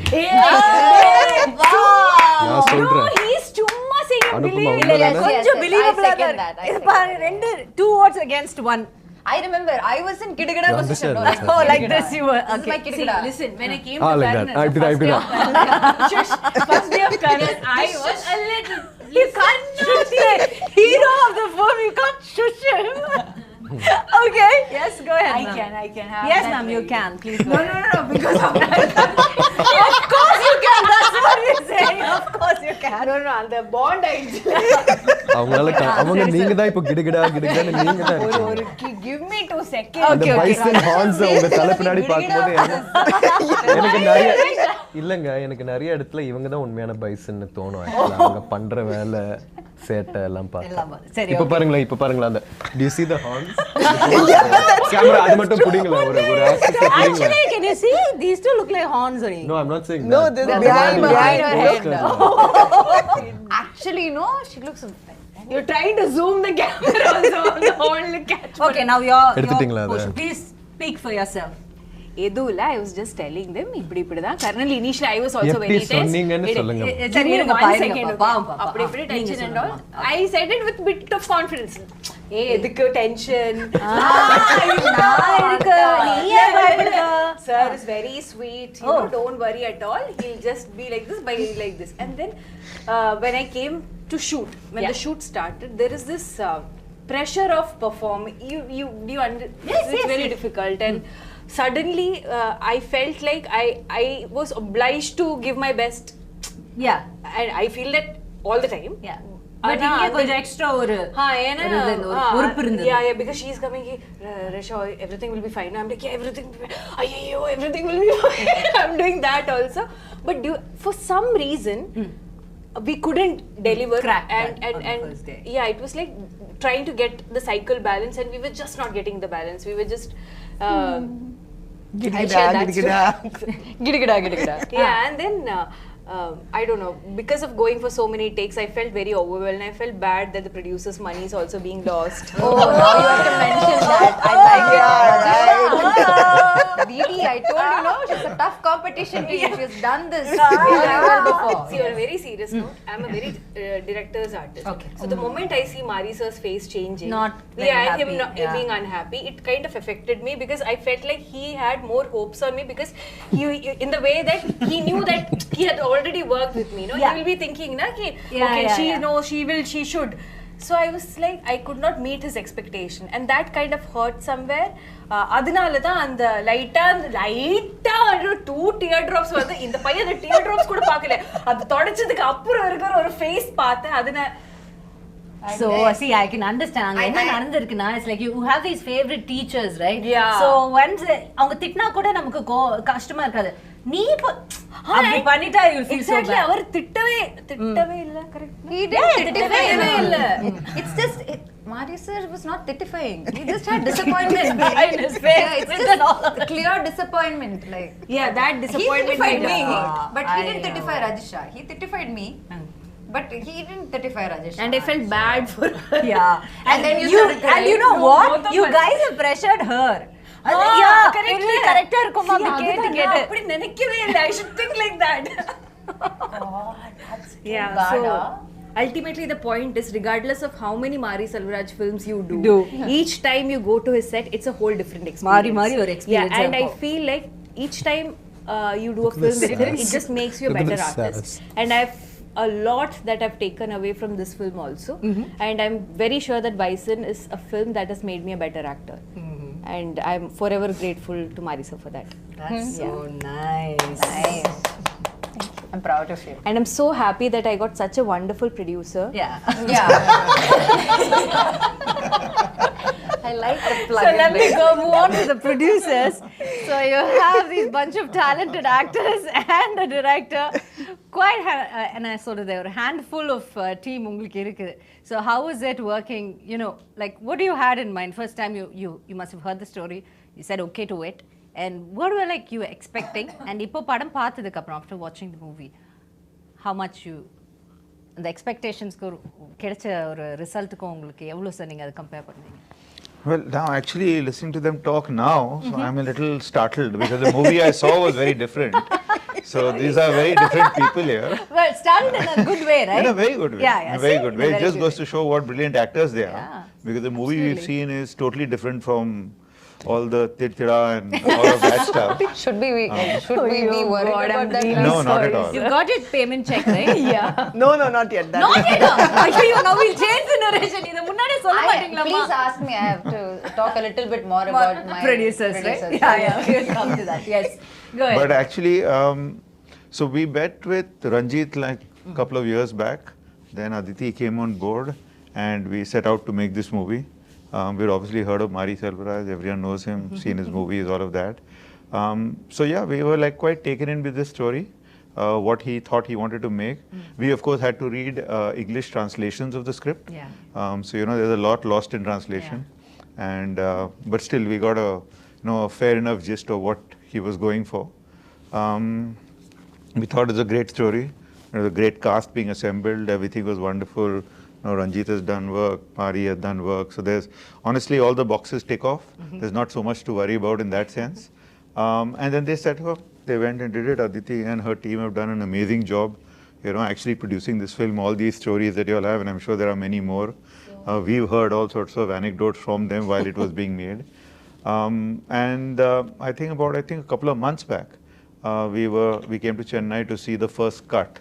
[SPEAKER 2] நான் சொல்றேன்.
[SPEAKER 4] he's சும்மா saying
[SPEAKER 2] அனுப்புமா
[SPEAKER 1] இல்ல
[SPEAKER 2] உண்மைதானே?
[SPEAKER 1] கொஞ்சம் believable-ஆ
[SPEAKER 3] I second that.
[SPEAKER 1] இது பாரு ரெண்டு 2 words against 1.
[SPEAKER 3] I remember I was in Kidagada
[SPEAKER 2] You
[SPEAKER 3] position.
[SPEAKER 2] understand,
[SPEAKER 3] No,
[SPEAKER 1] Oh, like this you were.
[SPEAKER 3] This is my
[SPEAKER 1] Okay.
[SPEAKER 3] Kidagada.
[SPEAKER 4] listen, when I came
[SPEAKER 2] Ah,
[SPEAKER 4] to
[SPEAKER 2] like
[SPEAKER 4] Karan,
[SPEAKER 2] that. I did that.
[SPEAKER 4] first day of Karan, I was a little,
[SPEAKER 1] You can't shush the hero of the film. You can't shush him. Okay. Yes, go ahead.
[SPEAKER 4] I
[SPEAKER 1] ma'am.
[SPEAKER 4] can have
[SPEAKER 1] Yes,
[SPEAKER 4] that
[SPEAKER 1] ma'am, you
[SPEAKER 4] very-
[SPEAKER 1] can. Please go.
[SPEAKER 4] no, because of that.
[SPEAKER 1] Of course you can. That's what we're saying. Of course you can.
[SPEAKER 4] No, அந்த bond ஆயிடுச்சு.
[SPEAKER 2] அவங்களால அவங்க நீங்க தான் இப்போ கிடுகிடான்னு நீங்க தான் இருக்கீங்க.
[SPEAKER 4] Give me 2 seconds.
[SPEAKER 2] அந்த பைசன் ஹார்ன்ஸ் உங்க தலை பின்னாடி பார்க்கும்போது எனக்கு நிறைய இடத்துல இவங்க தான் உண்மையான பைசன்னு தோணும். Actually, அவங்க பண்ற வேலை சேட்டை எல்லாம் பார்த்தா
[SPEAKER 1] சரி,
[SPEAKER 2] இப்ப பாருங்களா அந்த do you see the horns? Camera அது மட்டும் புடிங்களா ஒரு aspect புடிங்களா.
[SPEAKER 1] Actually, can you see? These two look like horns only.
[SPEAKER 2] No, I'm not saying
[SPEAKER 5] No,
[SPEAKER 2] that.
[SPEAKER 5] this is
[SPEAKER 3] behind her head.
[SPEAKER 2] Posters.
[SPEAKER 3] Actually, no, she looks.
[SPEAKER 4] You're trying to zoom the camera also on the whole catch.
[SPEAKER 1] Okay, now your
[SPEAKER 2] எடுத்துட்டீங்களா அதை?
[SPEAKER 1] portion. Please speak for yourself.
[SPEAKER 4] Edula, I was just telling them இப்படி தான் kernel initially I was also
[SPEAKER 2] எப்படி
[SPEAKER 4] very tense.
[SPEAKER 2] சொன்னீங்கன்னு சொல்லுங்க.
[SPEAKER 1] சரி, இருங்க,
[SPEAKER 4] One
[SPEAKER 1] பாருங்க,
[SPEAKER 4] second.
[SPEAKER 1] பாப்பா.
[SPEAKER 4] அப்படி இப்படி
[SPEAKER 1] நீங்க
[SPEAKER 4] tension and all.
[SPEAKER 1] சொல்லுங்க.
[SPEAKER 4] I said it with bit of confidence. எதுக்கு tension?
[SPEAKER 1] நான் இருக்கு. நீ ஏன் பயப்படுற?
[SPEAKER 4] Sir is very sweet. You know, don't worry at all. He'll just be like this, by like this. And then when I came to shoot, when the shoot started, there is this pressure of performing. It's very difficult, and suddenly I felt like I was obliged to give my best,
[SPEAKER 1] Yeah.
[SPEAKER 4] and I feel that all the time.
[SPEAKER 1] Yeah. But இங்க கொஞ்சம் extra ஒரு பொறுப்பு இருந்தது.
[SPEAKER 4] Yeah, because she's coming here, Rasha, everything will be fine. I'm like, yeah, everything will be fine. I'm doing that also. But for some reason, we couldn't deliver.
[SPEAKER 1] Crack
[SPEAKER 4] and
[SPEAKER 1] that on the first day.
[SPEAKER 4] yeah, it was like trying to get the cycle balance, and we were just not getting the balance. We were just I share that
[SPEAKER 3] Gidagada.
[SPEAKER 4] yeah, and then I don't know, because of going for so many takes, I felt very overwhelmed. I felt bad that the producer's money is also being lost.
[SPEAKER 3] Oh, now you have to mention that. I like it. Didi, I told you, no, she's a tough competition to you. She's done this very well before.
[SPEAKER 4] See, on a very serious note, I'm a very director's artist.
[SPEAKER 1] Okay.
[SPEAKER 4] So the moment I see Mari sir's face changing,
[SPEAKER 1] Not very
[SPEAKER 4] him
[SPEAKER 1] happy,
[SPEAKER 4] not
[SPEAKER 1] yeah.
[SPEAKER 4] being unhappy, it kind of affected me, because I felt like he had more hopes on me, because he, in the way that he knew that he had already worked with me. No,
[SPEAKER 1] Yeah.
[SPEAKER 4] he will be thinking, na, ki,
[SPEAKER 1] Yeah,
[SPEAKER 4] okay,
[SPEAKER 1] yeah,
[SPEAKER 4] she
[SPEAKER 1] yeah.
[SPEAKER 4] knows, she should. So I was like, I could not meet his expectation, and that kind of hurt somewhere. அதனால தான் அந்த லைட்டா 2 tear drops வந்து இந்த பையன் அந்த tear drops கூட பார்க்கல, அது தொடச்சதுக்கு அப்புறம் இருக்கிற ஒரு ஃபேஸ் பார்த்தேன். அதனால
[SPEAKER 1] So see, I can understand. அங்க என்ன நடந்திருக்குன்னா, it's like you have these favorite teachers, right?
[SPEAKER 4] Yeah.
[SPEAKER 1] So once அவங்க திட்டினா கூட நமக்கு கஷ்டமா இருக்காது. நீ அப்படி பண்ணிட்டா you feel so
[SPEAKER 4] exactly,
[SPEAKER 1] bad.
[SPEAKER 4] அவர் திட்டவே இல்ல. கரெக்ட்.
[SPEAKER 3] He didn't.
[SPEAKER 1] திட்டவே இல்ல.
[SPEAKER 3] It's just Mari sir was not titifying. He just had disappointment
[SPEAKER 1] in his face.
[SPEAKER 3] Yeah, it's just clear disappointment. Like
[SPEAKER 4] Yeah, that disappointment.
[SPEAKER 3] he titified me,
[SPEAKER 1] Yeah.
[SPEAKER 3] but he
[SPEAKER 1] I
[SPEAKER 3] didn't
[SPEAKER 1] know.
[SPEAKER 3] titify Rajisha. He titified me, but he didn't titify Rajisha.
[SPEAKER 4] And I felt bad for her.
[SPEAKER 1] Yeah.
[SPEAKER 3] And then you
[SPEAKER 1] you
[SPEAKER 3] started crying.
[SPEAKER 1] and you know
[SPEAKER 4] No,
[SPEAKER 1] what?
[SPEAKER 4] both of
[SPEAKER 1] You
[SPEAKER 4] us.
[SPEAKER 1] guys have pressured her.
[SPEAKER 4] correct.
[SPEAKER 1] கரெக்டா இருக்குமா அப்படி கேட்டு
[SPEAKER 4] நான்
[SPEAKER 1] கேட்டு
[SPEAKER 4] அப்படி நினைக்கவே இல்லை. I should think like that. Yeah,
[SPEAKER 3] bad,
[SPEAKER 4] so
[SPEAKER 3] huh?
[SPEAKER 4] ultimately the point is, regardless of how many Mari Selvaraj films you do,
[SPEAKER 1] Do.
[SPEAKER 4] each time you go to his set, it's a whole different experience.
[SPEAKER 1] மாறி ஒரு experience
[SPEAKER 4] Yeah, and I
[SPEAKER 1] இருக்கும்.
[SPEAKER 4] feel like each time you do a film with him, it just makes you a
[SPEAKER 2] Look at
[SPEAKER 4] better
[SPEAKER 2] the
[SPEAKER 4] artist.
[SPEAKER 2] sass.
[SPEAKER 4] And I've a lot that I've taken away from this film also. And I'm very sure that Bison is a film that has made me a better actor. And I'm forever grateful to Marisa for that.
[SPEAKER 1] That's so nice.
[SPEAKER 3] Nice. I'm proud of you.
[SPEAKER 4] And I'm so happy that I got such a wonderful producer.
[SPEAKER 1] Yeah.
[SPEAKER 3] Yeah. I like the plug.
[SPEAKER 1] So let me go move on to the producers. So you have these bunch of talented actors and a director. Quite, and I sort of there were a handful of team உங்களுக்கு இருக்குது. So how is it working? You know, like what do you had in mind? First time you must have heard the story. You said okay to it. And what were like you expecting? And இப்போ படம் பார்த்ததுக்கு அப்புறம் after watching the movie, how much you the expectations கிடைச்ச ஒரு ரிசல்ட்டுக்கும் உங்களுக்கு எவ்வளவு sir நீங்க அதை கம்பேர் பண்ணீங்க?
[SPEAKER 6] Well, now actually listening to them talk now, so I'm a little startled because the movie I saw was very different. So these are very different people here.
[SPEAKER 1] Well, started in a good way, right?
[SPEAKER 6] In a very good way.
[SPEAKER 1] Yeah, yeah.
[SPEAKER 6] In a very
[SPEAKER 1] see?
[SPEAKER 6] good
[SPEAKER 1] In a
[SPEAKER 6] way. It
[SPEAKER 1] very
[SPEAKER 6] just
[SPEAKER 1] good
[SPEAKER 6] goes to show what brilliant actors they are.
[SPEAKER 1] Yeah,
[SPEAKER 6] Because the movie we've seen is totally different from all the tirtira and all of that stuff.
[SPEAKER 3] Should we be worried
[SPEAKER 4] God, I'm
[SPEAKER 3] about that?
[SPEAKER 4] really
[SPEAKER 6] No, not at all.
[SPEAKER 1] You got your payment check, right?
[SPEAKER 4] Yeah.
[SPEAKER 5] No, not yet. That
[SPEAKER 1] Not yet. Ayyo, now we'll change the narration. இத முன்னாடியே சொல்ல மாட்டீங்களா?
[SPEAKER 3] Please ask me. I have to talk a little bit more about my
[SPEAKER 1] producers, right? Yeah, we'll come to that. Yes. Go ahead.
[SPEAKER 6] But actually, so we met with Ranjit like a couple of years back. Then Aditi came on board and we set out to make this movie. We'd obviously heard of Mari Selvaraj, everyone knows him, seen his movies, all of that. So yeah, we were like quite taken in with this story, what he thought he wanted to make. We of course had to read English translations of the script.
[SPEAKER 1] Yeah.
[SPEAKER 6] So you know, there's a lot lost in translation. And but still we got a a fair enough gist of what he was going for. We thought it was a great story. There was a great cast being assembled. Everything was wonderful. Ranjit has done work. Mari has done work. So there's honestly all the boxes tick off. There's not so much to worry about in that sense. And then they set up. They went and did it. Aditi and her team have done an amazing job. Actually producing this film. All these stories that you all have, and I'm sure there are many more. We've heard all sorts of anecdotes from them while it was being made. I think a couple of months back, we came to Chennai to see the first cut,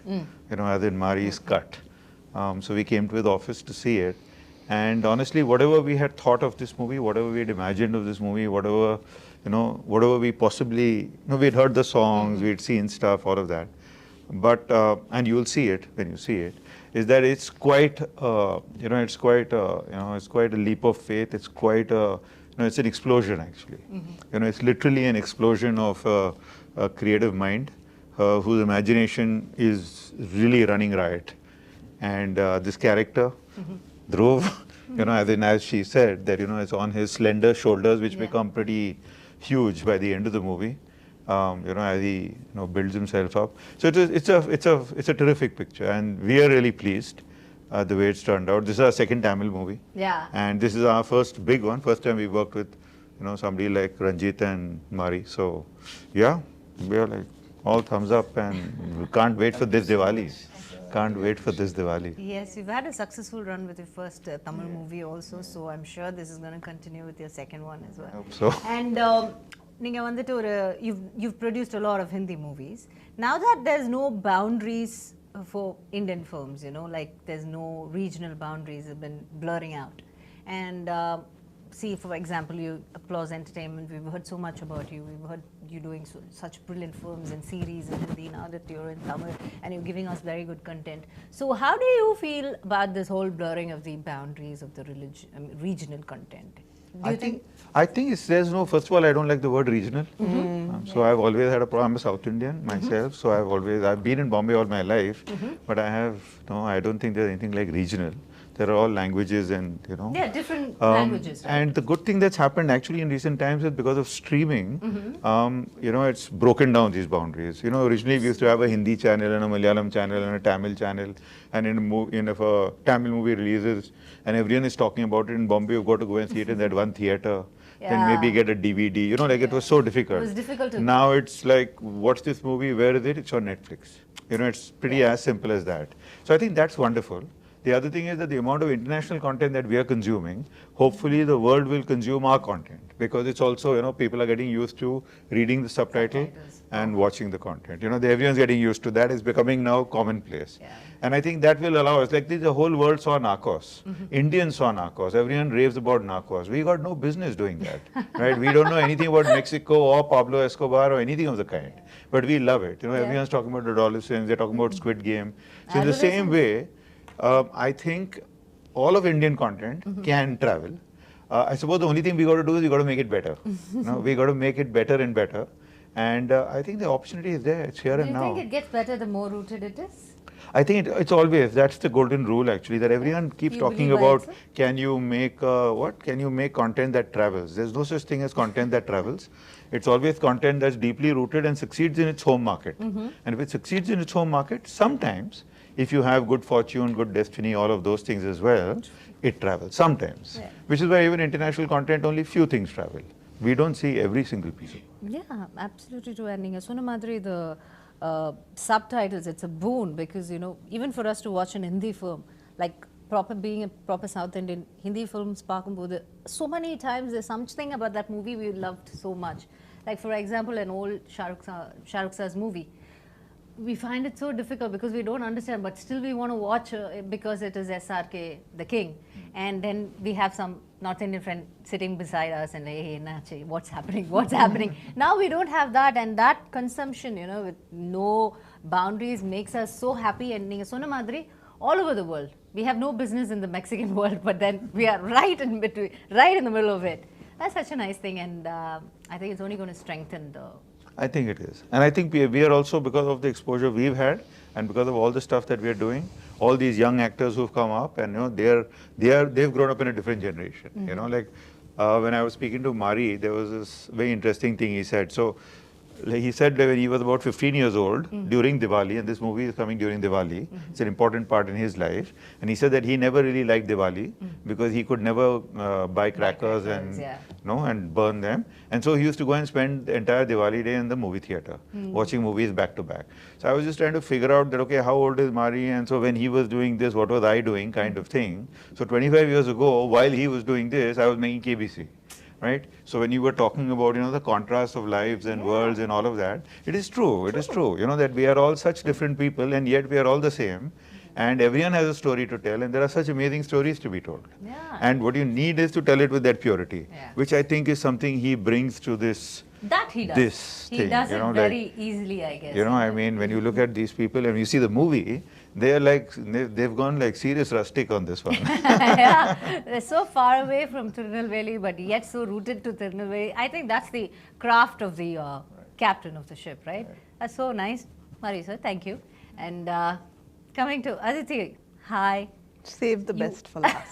[SPEAKER 6] as in Mari's cut. So we came to his office to see it. And honestly, whatever we had thought of this movie, whatever we had imagined of this movie, whatever we possibly, we'd heard the songs, we'd seen stuff, all of that. But, and you'll see it when you see it, is that it's quite, it's quite a leap of faith. It's quite it's an explosion actually. It's literally an explosion of a creative mind whose imagination is really running riot. And this character, Dhruv, as she said, that it's on his slender shoulders, which become pretty huge by the end of the movie. As he builds himself up. So it's a terrific picture, and we are really pleased the way it's turned out. This is our second Tamil movie.
[SPEAKER 1] Yeah.
[SPEAKER 6] And this is our first big one. First time we worked with somebody like Ranjit and Mari. So yeah, we are like all thumbs up, and we can't wait for this Diwali. Can't wait for this Diwali.
[SPEAKER 1] Yes, you've had a successful run with your first Tamil movie also, so I'm sure this is going to continue with your second one as well.
[SPEAKER 6] I hope so.
[SPEAKER 1] And நீங்க வந்துட்டு you've produced a lot of Hindi movies. Now that there's no boundaries for Indian films, like there's no regional boundaries have been blurring out. And see, for example, you Applause Entertainment, we've heard so much about you. We've heard you doing such brilliant films and series in Hindi, now that you're in Tamil, and you're giving us very good content. So how do you feel about this whole blurring of the boundaries of the regional content?
[SPEAKER 6] I think there's no, first of all, I don't like the word regional. So I've always had a problem. I'm a South Indian myself, so I've been in Bombay all my life, but I don't think there's anything like regional. There are all languages and, you know.
[SPEAKER 1] Yeah, different languages. Right?
[SPEAKER 6] And the good thing that's happened actually in recent times is because of streaming, you know, it's broken down these boundaries. You know, originally we used to have a Hindi channel and a Malayalam channel and a Tamil channel, and if a Tamil movie releases and everyone is talking about it in Bombay, you've got to go and see it in that one theatre. Then maybe get a DVD. You know, like it was so difficult.
[SPEAKER 1] It was difficult to.
[SPEAKER 6] Now it's like, what's this movie? Where is it? It's on Netflix. You know, it's pretty as simple as that. So I think that's wonderful. The other thing is that the amount of international content that we are consuming, hopefully the world will consume our content, because it's also, you know, people are getting used to reading the subtitle and watching the content. You know, everyone's getting used to that. It's becoming now commonplace.
[SPEAKER 1] Yeah.
[SPEAKER 6] And I think that will allow us, like the whole world saw Narcos. Indians saw Narcos. Everyone raves about Narcos. We got no business doing that, right? We don't know anything about Mexico or Pablo Escobar or anything of the kind. But we love it. You know, everyone's talking about adolescents. They're talking about Squid Game. So in the same way, I think all of Indian content can travel. I suppose the only thing we got to do is we got to make it better. You know, we got to make it better and better. And I think the opportunity is there. It's here and now.
[SPEAKER 1] Do you think it gets better the more rooted it is?
[SPEAKER 6] I think it's always, that's the golden rule actually, that everyone keeps talking about, can you make Can you make content that travels? There's no such thing as content that travels. It's always content that's deeply rooted and succeeds in its home market. And if it succeeds in its home market, sometimes, if you have good fortune, good destiny, all of those things as well, it travels sometimes. Which is why even international content, only few things travel. We don't see every single piece of it.
[SPEAKER 1] Yeah, absolutely true. And Ninga Sona Madri, the subtitles, it's a boon, because, you know, even for us to watch an Hindi film, like being a proper South Indian, Hindi films, so many times there's something about that movie we loved so much. Like, for example, an old Shah Rukh Sir's movie. We find it so difficult because we don't understand, but still we want to watch because it is SRK, the king. And then we have some North Indian friend sitting beside us and like, hey, Nachi, what's happening? What's happening? Now we don't have that, and that consumption, you know, with no boundaries makes us so happy. And Sona Madri, all over the world. We have no business in the Mexican world, but then we are right in between, right in the middle of it. That's such a nice thing, and I think it's only going to strengthen the.
[SPEAKER 6] I think it is. And I think we are also, because of the exposure we've had and because of all the stuff that we are doing, all these young actors who've come up, and you know, they've grown up in a different generation. You know, like when I was speaking to Mari, there was this very interesting thing he said. So he said that when he was about 15 years old during Diwali, and this movie is coming during Diwali, it's an important part in his life, and he said that he never really liked Diwali because he could never buy crackers and and burn them, and so he used to go and spend the entire Diwali day in the movie theatre watching movies back to back. So I was just trying to figure out that, okay, how old is Mari, and so when he was doing this, what was I doing, kind of thing. So 25 years ago, while he was doing this, I was making KBC. Right? So when you were talking about, you know, the contrast of lives and worlds and all of that, it is true, it is true, you know, that we are all such different people and yet we are all the same, and everyone has a story to tell, and there are such amazing stories to be told. And what you need is to tell it with that purity, which I think is something he brings to this.
[SPEAKER 1] That he does.
[SPEAKER 6] This
[SPEAKER 1] he
[SPEAKER 6] thing,
[SPEAKER 1] does
[SPEAKER 6] you
[SPEAKER 1] it
[SPEAKER 6] know,
[SPEAKER 1] very
[SPEAKER 6] like,
[SPEAKER 1] easily, I guess.
[SPEAKER 6] You know, I mean, when you look at these people and you see the movie, they are like, they've gone like serious rustic on this one.
[SPEAKER 1] Yeah, they're so far away from Tirunelveli, but yet so rooted to Tirunelveli. I think that's the craft of the captain of the ship, right? That's so nice. Mari sir, thank you. And coming to Aditi, hi.
[SPEAKER 5] Save the best for last.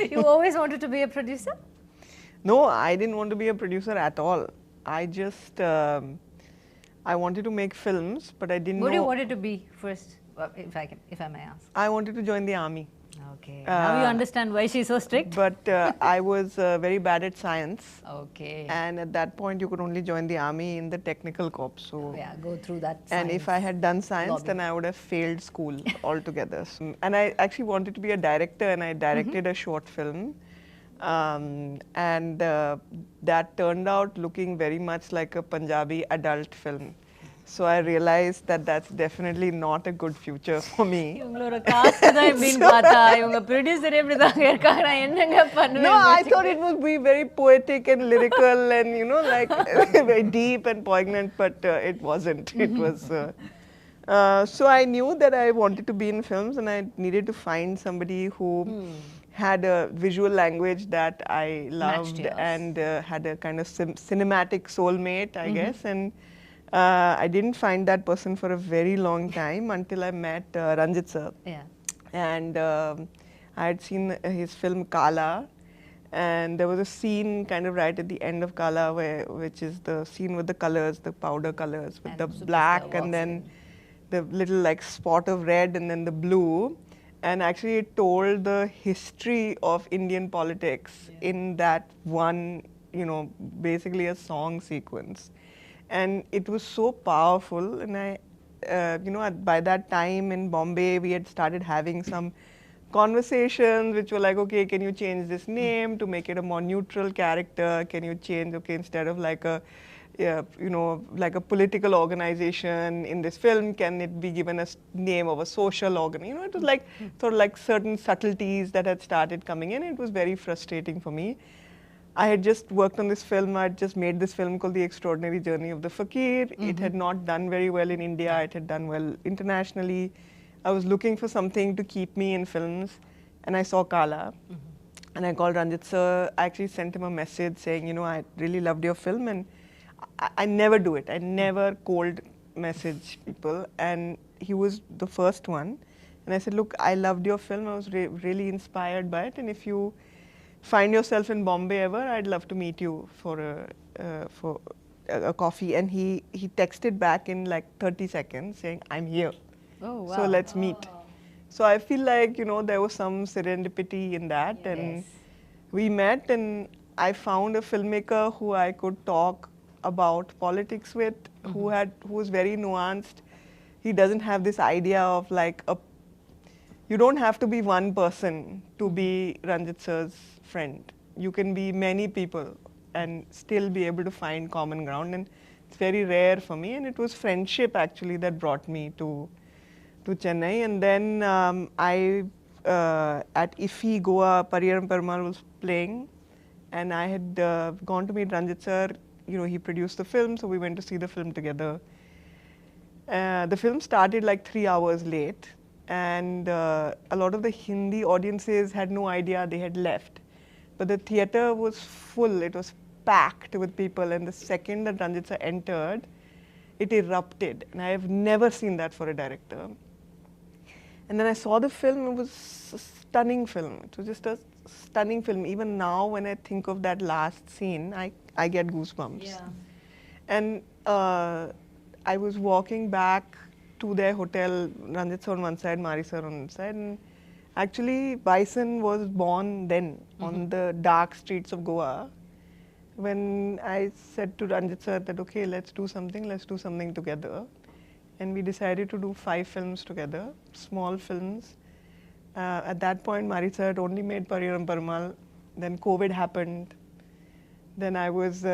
[SPEAKER 1] You always wanted to be a producer?
[SPEAKER 5] No, I didn't want to be a producer at all. I just, I wanted to make films, but I didn't know.
[SPEAKER 1] What do you wanted to be first, if I may ask?
[SPEAKER 5] I wanted to join the army.
[SPEAKER 1] Okay. Now you understand why she's so strict?
[SPEAKER 5] But I was very bad at science.
[SPEAKER 1] Okay.
[SPEAKER 5] And at that point, you could only join the army in the technical corps. So
[SPEAKER 1] yeah, go through that.
[SPEAKER 5] And if I had done science, then I would have failed school altogether. And I actually wanted to be a director, and I directed a short film. That turned out looking very much like a Punjabi adult film. So I realized that that's definitely not a good future for me.
[SPEAKER 1] No, I
[SPEAKER 5] thought it would be very poetic and lyrical and, you know, like very deep and poignant, but it wasn't. It was. So I knew that I wanted to be in films, and I needed to find somebody who had a visual language that I loved and had a kind of cinematic soulmate, I guess. And I didn't find that person for a very long time until I met Ranjit sir.
[SPEAKER 1] Yeah.
[SPEAKER 5] And I had seen his film Kala, and there was a scene kind of right at the end of Kala which is the scene with the colors, the powder colors, with
[SPEAKER 1] And
[SPEAKER 5] the
[SPEAKER 1] Superstar
[SPEAKER 5] black
[SPEAKER 1] walks
[SPEAKER 5] and then
[SPEAKER 1] in.
[SPEAKER 5] the little like spot of red and then the blue. And actually it told the history of Indian politics in that one, you know, basically a song sequence. And it was so powerful. And I, you know, by that time in Bombay, we had started having some conversations which were like, okay, can you change this name to make it a more neutral character? Can you change, okay, instead of like a, you know, like a political organization in this film, can it be given a name of a social organ? You know, it was like sort of like certain subtleties that had started coming in. It was very frustrating for me. I had just worked on this film. I had just made this film called The Extraordinary Journey of the Fakir. It had not done very well in India. It had done well internationally. I was looking for something to keep me in films, and I saw Kala. And I called Ranjit sir. I actually sent him a message saying, you know, I really loved your film, and I never do it. I never cold message people, and he was the first one. And I said, look, I loved your film. I was really inspired by it, and if you find yourself in Bombay ever, I'd love to meet you for a coffee. And he texted back in like 30 seconds saying, I'm here.
[SPEAKER 1] Oh, wow.
[SPEAKER 5] So let's meet. So I feel like, you know, there was some serendipity in that. And we met, and I found a filmmaker who I could talk about politics with, who was very nuanced. He doesn't have this idea of like you don't have to be one person to be Ranjit sir's friend. You can be many people and still be able to find common ground, and it's very rare for me. And it was friendship actually that brought me to Chennai. And then at IFFI Goa, Pariyaram Perumal was playing, and I had gone to meet Ranjit sir. You know, he produced the film, so we went to see the film together. The film started like 3 hours late, and a lot of the Hindi audiences had no idea they had left. But the theatre was full, it was packed with people, and the second that Ranjit sir entered, it erupted. And I have never seen that for a director. And then I saw the film, it was a stunning film. It was just a stunning film. Even now, when I think of that last scene, I get goosebumps.
[SPEAKER 1] Yeah.
[SPEAKER 5] And I was walking back to their hotel, Ranjit sir on one side, Mari sir on one side, and actually Bison was born then on the dark streets of Goa. When I said to Ranjit sir that, okay, let's do something together. And we decided to do 5 films together, small films. At that point, Mari sir had only made Pariyaram Perumal. Then COVID happened. Then I was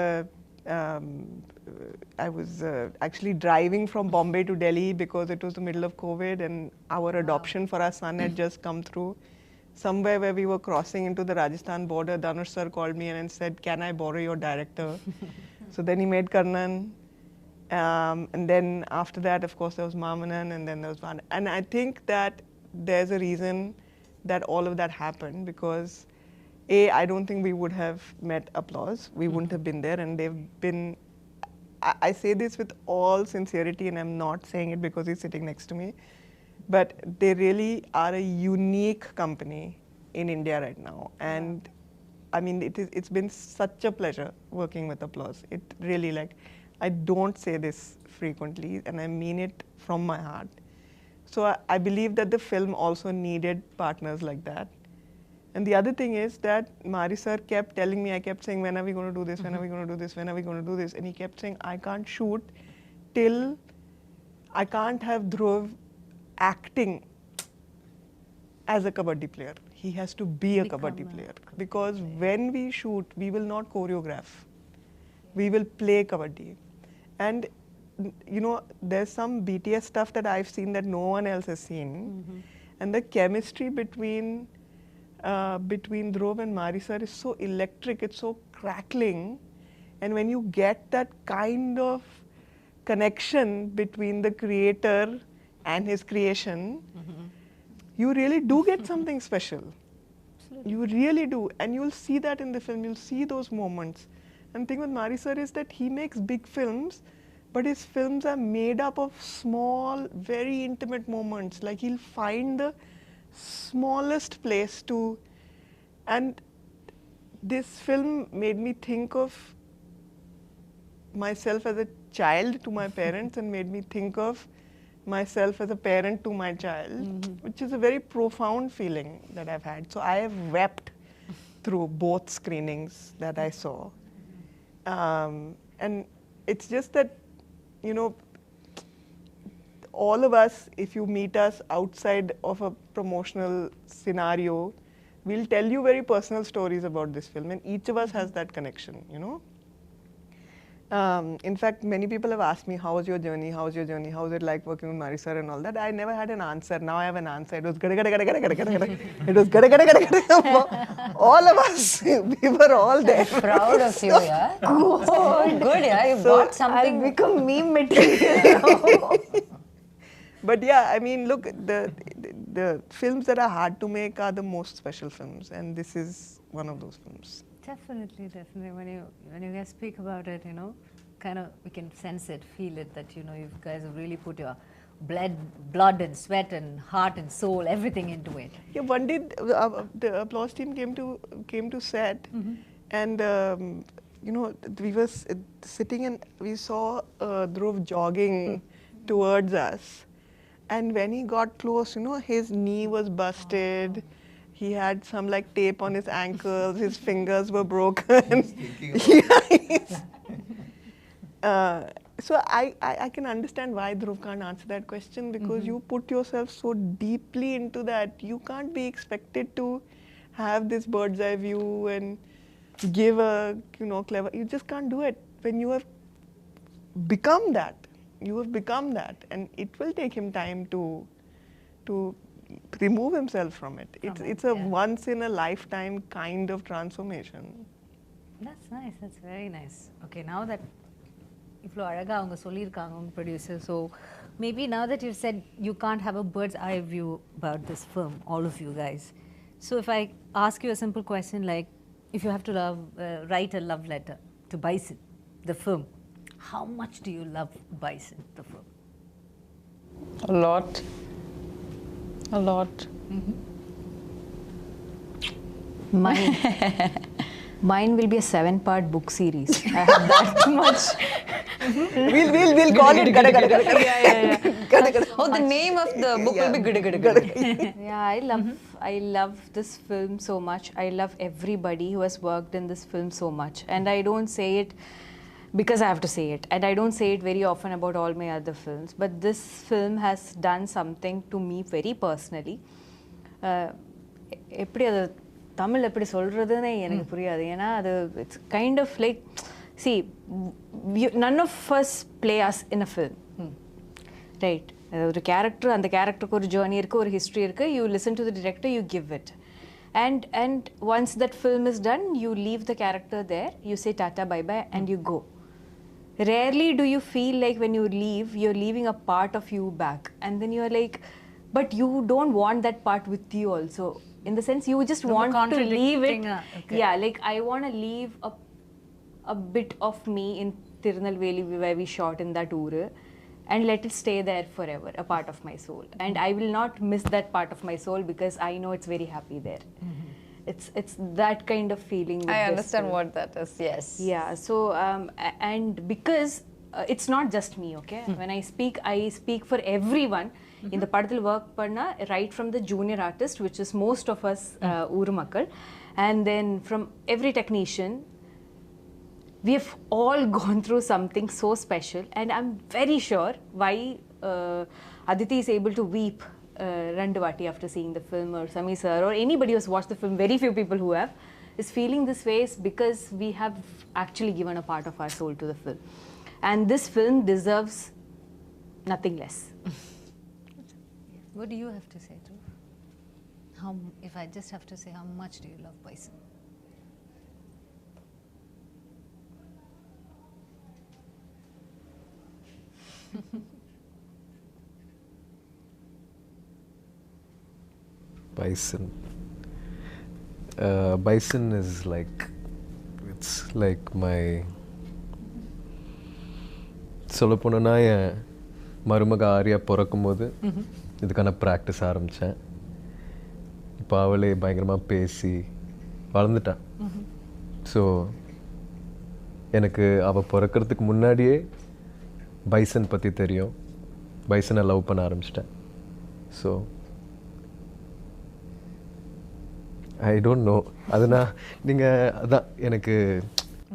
[SPEAKER 5] actually driving from Bombay to Delhi because it was the middle of COVID, and our adoption for our son had just come through. Somewhere where we were crossing into the Rajasthan border, Dhanush sir called me and said, can I borrow your director? So then he made Karnan. And then after that, of course, there was Mamanan, and then there was Van. And I think that there's a reason that all of that happened, because I don't think we would have met Applause. We wouldn't have been there, and they've been, I say this with all sincerity, and I'm not saying it because he's sitting next to me, but they really are a unique company in India right now. And I mean, it's been such a pleasure working with Applause. It really, like, I don't say this frequently, and I mean it from my heart. So I believe that the film also needed partners like that. And the other thing is that Mari sir kept telling me, I kept saying, when are we going to do this, when are we going to do this, when are we going to do this? And he kept saying, I can't shoot till I can't have Dhruv acting as a kabaddi player. He has to be a kabaddi player. Because when we shoot, we will not choreograph. We will play kabaddi. And you know, there's some BTS stuff that I've seen that no one else has seen. And the chemistry between Dhruv and Mari sir is so electric, it's so crackling. And when you get that kind of connection between the creator and his creation, you really do get something special. You really do. And you'll see that in the film, you'll see those moments. And the thing with Mari sir is that he makes big films, but his films are made up of small, very intimate moments. Like he'll find the smallest place to, and this film made me think of myself as a child to my parents and made me think of myself as a parent to my child, which is a very profound feeling that I've had. So I have wept through both screenings that I saw. And it's just that, you know, all of us, if you meet us outside of a promotional scenario, we'll tell you very personal stories about this film, and each of us has that connection, you know. In fact, many people have asked me, how was your journey? How was your journey? How was it like working with Mari sir and all that? I never had an answer. Now I have an answer. It was gada gada gada gada gada gada gada. It was gada gada gada gada. All of us, we were all there.
[SPEAKER 3] Proud of you, yeah. Good, yeah. You bought something.
[SPEAKER 4] I'll become meme material.
[SPEAKER 5] But yeah, I mean, look, the films that are hard to make are the most special films, and this is one of those films.
[SPEAKER 1] Definitely. When you guys speak about it, you know, kind of we can sense it, feel it, that, you know, you guys have really put your blood and sweat and heart and soul, everything into it.
[SPEAKER 5] Yeah, one day the applause team came to set, and you know, we were sitting and we saw Dhruv jogging towards us, and when he got close, you know, his knee was busted. He had some like tape on his ankles. His fingers were broken. So I can understand why Dhruv can't answer that question, because you put yourself so deeply into that. You can't be expected to have this bird's eye view and give a, you know, clever. You just can't do it when you have become that. You have become that, and it will take him time to remove himself from it. It's a once in a lifetime kind of transformation.
[SPEAKER 1] That's nice. That's very nice. Okay, now that இவ்ளோ அழகா அவங்க சொல்லியிருக்காங்க உங்க producer, so maybe now that you've said you can't have a bird's eye view about this film, all of you guys. So if I ask you a simple question like, if you have to write a love letter to Bison, the film, how much do you love Bison, the film?
[SPEAKER 3] A lot. A lot.
[SPEAKER 4] Mine will be a 7-part book series. I have that much.
[SPEAKER 5] We'll call it gada gada gada.
[SPEAKER 4] Yeah.
[SPEAKER 3] Oh, the name of the book will be gada gada gada.
[SPEAKER 4] Yeah, I love this film so much. I love everybody who has worked in this film so much. And I don't say it because I have to say it. And I don't say it very often about all my other films. But this film has done something to me very personally. எப்படி அது தமிழ் எப்படி சொல்கிறதுன்னு எனக்கு புரியாது. ஏன்னா அது it's kind of like, see, none of us play us in a film. Right. ஒரு character, அந்த கேரக்டருக்கு ஒரு ஜேர்னி இருக்குது, ஒரு ஹிஸ்ட்ரி இருக்குது. You listen to the director, you give it. And once that film is done, you leave the character there, you say tata, bye-bye, and you go. Rarely do you feel like when you leave, you're leaving a part of you back. And then you're like, but you don't want that part with you also. In the sense, you just want to leave it.
[SPEAKER 1] Okay.
[SPEAKER 4] Yeah, like I want to leave a bit of me in Tirunelveli where we shot in that uru, and let it stay there forever, a part of my soul. And I will not miss that part of my soul because I know it's very happy there. It's that kind of feeling.
[SPEAKER 3] I understand what that is, yes.
[SPEAKER 4] Yeah, so and because it's not just me, okay? When I speak for everyone. In the படத்தில் work பண்ண, right from the junior artist, which is most of us ஊர் மக்கள், and then from every technician, we have all gone through something so special. And I'm very sure why Aditi is able to weep rendu vaati after seeing the film, or Sami sir, or anybody who's watched the film, very few people who have, is feeling this way is because we have actually given a part of our soul to the film. And this film deserves nothing less.
[SPEAKER 1] What do you have to say, Dhruv? If I just have to say, how much do you love Bison?
[SPEAKER 2] Bison. Bison is like, it's like my, சொல்லப் போனோன்னா என் மருமக ஆரியா பிறக்கும் போது இதுக்கான practice ஆரம்பித்தேன். இப்போ அவளே பயங்கரமாக பேசி வளர்ந்துட்டான். ஸோ எனக்கு அவள் பிறக்கிறதுக்கு முன்னாடியே பைசன் பற்றி தெரியும். பைசனை லவ் பண்ண ஆரம்பிச்சிட்டேன். So I don't know. அதுனா நீங்கள் அதான் எனக்கு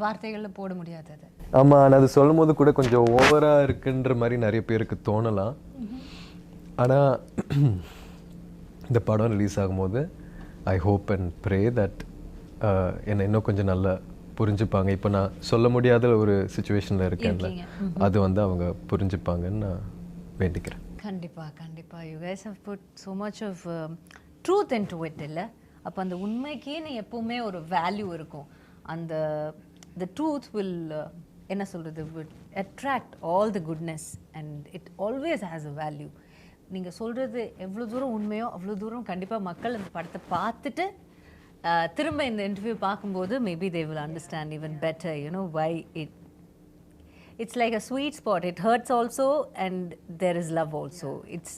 [SPEAKER 1] வார்த்தைகளில் போட முடியாது அது.
[SPEAKER 2] ஆமாம், நான் அது சொல்லும் போது கூட கொஞ்சம் ஓவராக இருக்குன்ற மாதிரி நிறைய பேருக்கு தோணலாம். ஆனால் இந்த படம் ரிலீஸ் ஆகும்போது I hope and pray that என்னை இன்னும் கொஞ்சம் நல்லா புரிஞ்சுப்பாங்க. இப்போ நான் சொல்ல முடியாத ஒரு சுச்சுவேஷனில் இருக்கேன்ல, அது வந்து அவங்க புரிஞ்சுப்பாங்கன்னு நான் வேண்டிக்கிறேன்.
[SPEAKER 1] கண்டிப்பாக கண்டிப்பாக. You guys have put so much of truth into it இல்லை? அப்போ அந்த உண்மைக்கேன்னு எப்போவுமே ஒரு வேல்யூ இருக்கும். அந்த the truth will என்ன சொல்கிறது, would attract all the goodness and it always has a value. நீங்கள் சொல்கிறது எவ்வளோ தூரம் உண்மையோ அவ்வளோ தூரம் கண்டிப்பாக மக்கள் அந்த படத்தை பார்த்துட்டு திரும்ப இந்த இன்டர்வியூ பார்க்கும்போது maybe they will understand even better, you know, why it's like a sweet spot. It hurts also and there is love also. It's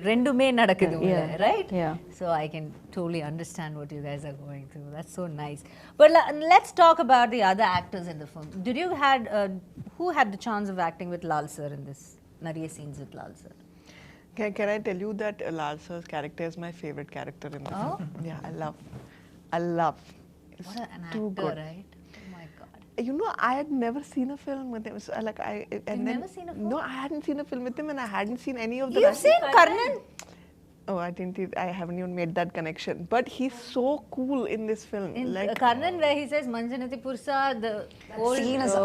[SPEAKER 1] ரெண்டுமே நடக்குது, right?
[SPEAKER 4] Yeah.
[SPEAKER 1] So I can totally understand what you guys are going through. That's so nice. But let's talk about the other actors in the film. Did you who had the chance of acting with Lal sir in this? Nariya scenes with Lal sir.
[SPEAKER 5] Can I tell you that Lal sir's character is my favorite character in the film? Yeah, I love. It's
[SPEAKER 1] What an
[SPEAKER 5] too
[SPEAKER 1] actor,
[SPEAKER 5] good.
[SPEAKER 1] right? Oh my God.
[SPEAKER 5] You know, I had never seen a film with him. So,
[SPEAKER 1] You've never seen a film?
[SPEAKER 5] No, I hadn't seen a film with him, and I hadn't seen any of the.
[SPEAKER 1] You've seen Karnan?
[SPEAKER 5] Oh, I haven't even made that connection. But he's so cool in this film.
[SPEAKER 1] In Karnan, where he says Manjanati Pursa, the whole
[SPEAKER 3] Scene is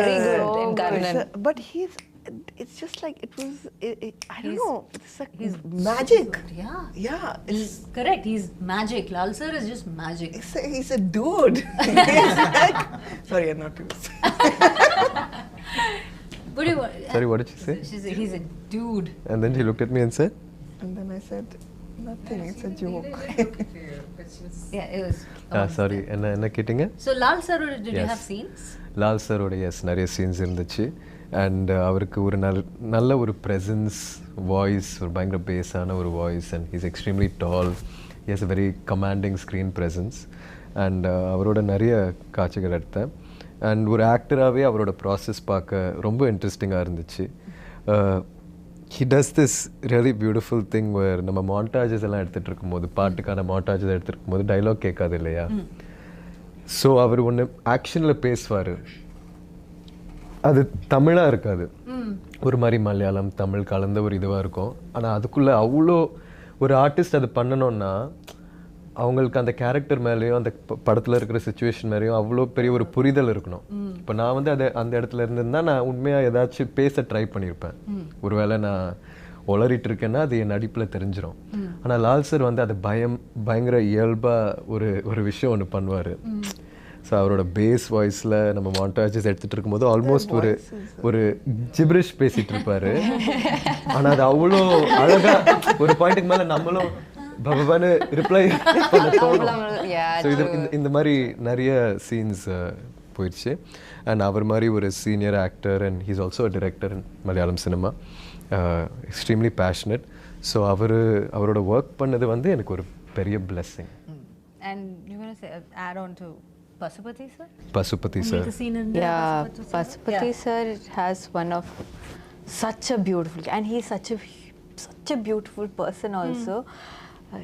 [SPEAKER 4] very good in Karnan.
[SPEAKER 5] But it's just like it was. I don't know. It's like magic.
[SPEAKER 1] Yeah.
[SPEAKER 5] Yeah.
[SPEAKER 1] He's correct. He's magic. Lal sir is just magic.
[SPEAKER 5] He's a dude. He's like, sorry, I'm not used.
[SPEAKER 2] Sorry, what did you say?
[SPEAKER 1] He's a dude.
[SPEAKER 2] And then she looked at me and said,
[SPEAKER 5] And then I said, nothing. It's a joke.
[SPEAKER 1] Yeah, it was.
[SPEAKER 2] Sorry, என்ன கேட்டிங்க?
[SPEAKER 1] So Lal sir, did you
[SPEAKER 2] Yes.
[SPEAKER 1] have scenes?
[SPEAKER 2] Lal சாரோட S நிறைய scenes இருந்துச்சு. And அவருக்கு ஒரு நல்ல ஒரு presence, voice, ஒரு பயங்கர பேஸான ஒரு voice. And he's extremely tall. He has a very commanding screen presence. And அவரோட நிறைய காட்சிகள் எடுத்தேன். அண்ட் ஒரு ஆக்டராகவே அவரோட ப்ராசஸ் பார்க்க ரொம்ப இன்ட்ரெஸ்டிங்காக இருந்துச்சு. He does this really beautiful thing where நம்ம மாண்டாஜஸ் எல்லாம் எடுத்துகிட்டு இருக்கும்போது, பாட்டுக்கான மாண்டாஜஸ் எடுத்துகிட்டு இருக்கும்போது டைலாக் கேட்காது இல்லையா? ஸோ அவர் ஒன்று ஆக்ஷனில் பேசுவார், அது தமிழாக இருக்காது, ஒரு மாதிரி மலையாளம் தமிழ் கலந்த ஒரு இதுவாக இருக்கும். ஆனால் அதுக்குள்ளே அவ்வளோ ஒரு ஆர்டிஸ்ட் அது பண்ணணும்னா அவங்களுக்கு அந்த கேரக்டர் மேலேயும் அந்த படத்தில் இருக்கிற சுச்சுவேஷன் மேலேயும் அவ்வளோ பெரிய ஒரு புரிதல் இருக்கணும். இப்போ நான் வந்து அந்த இடத்துல இருந்திருந்தா நான் உண்மையாக ஏதாச்சும் பேச ட்ரை பண்ணியிருப்பேன். ஒருவேளை நான் உளறிட்டு இருக்கேன்னா அது என் நடிப்பில் தெரிஞ்சிடும். ஆனால் லால் சார் வந்து அது பயங்கர இயல்பாக ஒரு விஷயம் ஒன்று பண்ணுவார். ஸோ அவரோட பேஸ் வாய்ஸில் நம்ம மாண்டாஜஸ் எடுத்துகிட்டு இருக்கும்போது ஆல்மோஸ்ட் ஒரு ஜிப்ரிஷ் பேசிகிட்டு இருப்பார். ஆனால் அது அவ்வளோ அழகாக ஒரு பாயிண்ட்டுக்கு மேலே நம்மளும் பகவானு ரிப்ளை பண்ண தோணும். ஸோ இந்த மாதிரி நிறைய சீன்ஸ் போயிடுச்சு. அண்ட் அவர் மாதிரி ஒரு senior actor and he's also a director in Malayalam cinema, extremely passionate. So அவரோட ஒர்க் பண்ணது வந்து எனக்கு ஒரு பெரிய blessing.
[SPEAKER 1] And you want to say, add on to Pasupati sir?
[SPEAKER 2] Pasupati sir.
[SPEAKER 4] Yeah, Pasupati sir has one of such a beautiful, and he's such a beautiful person also.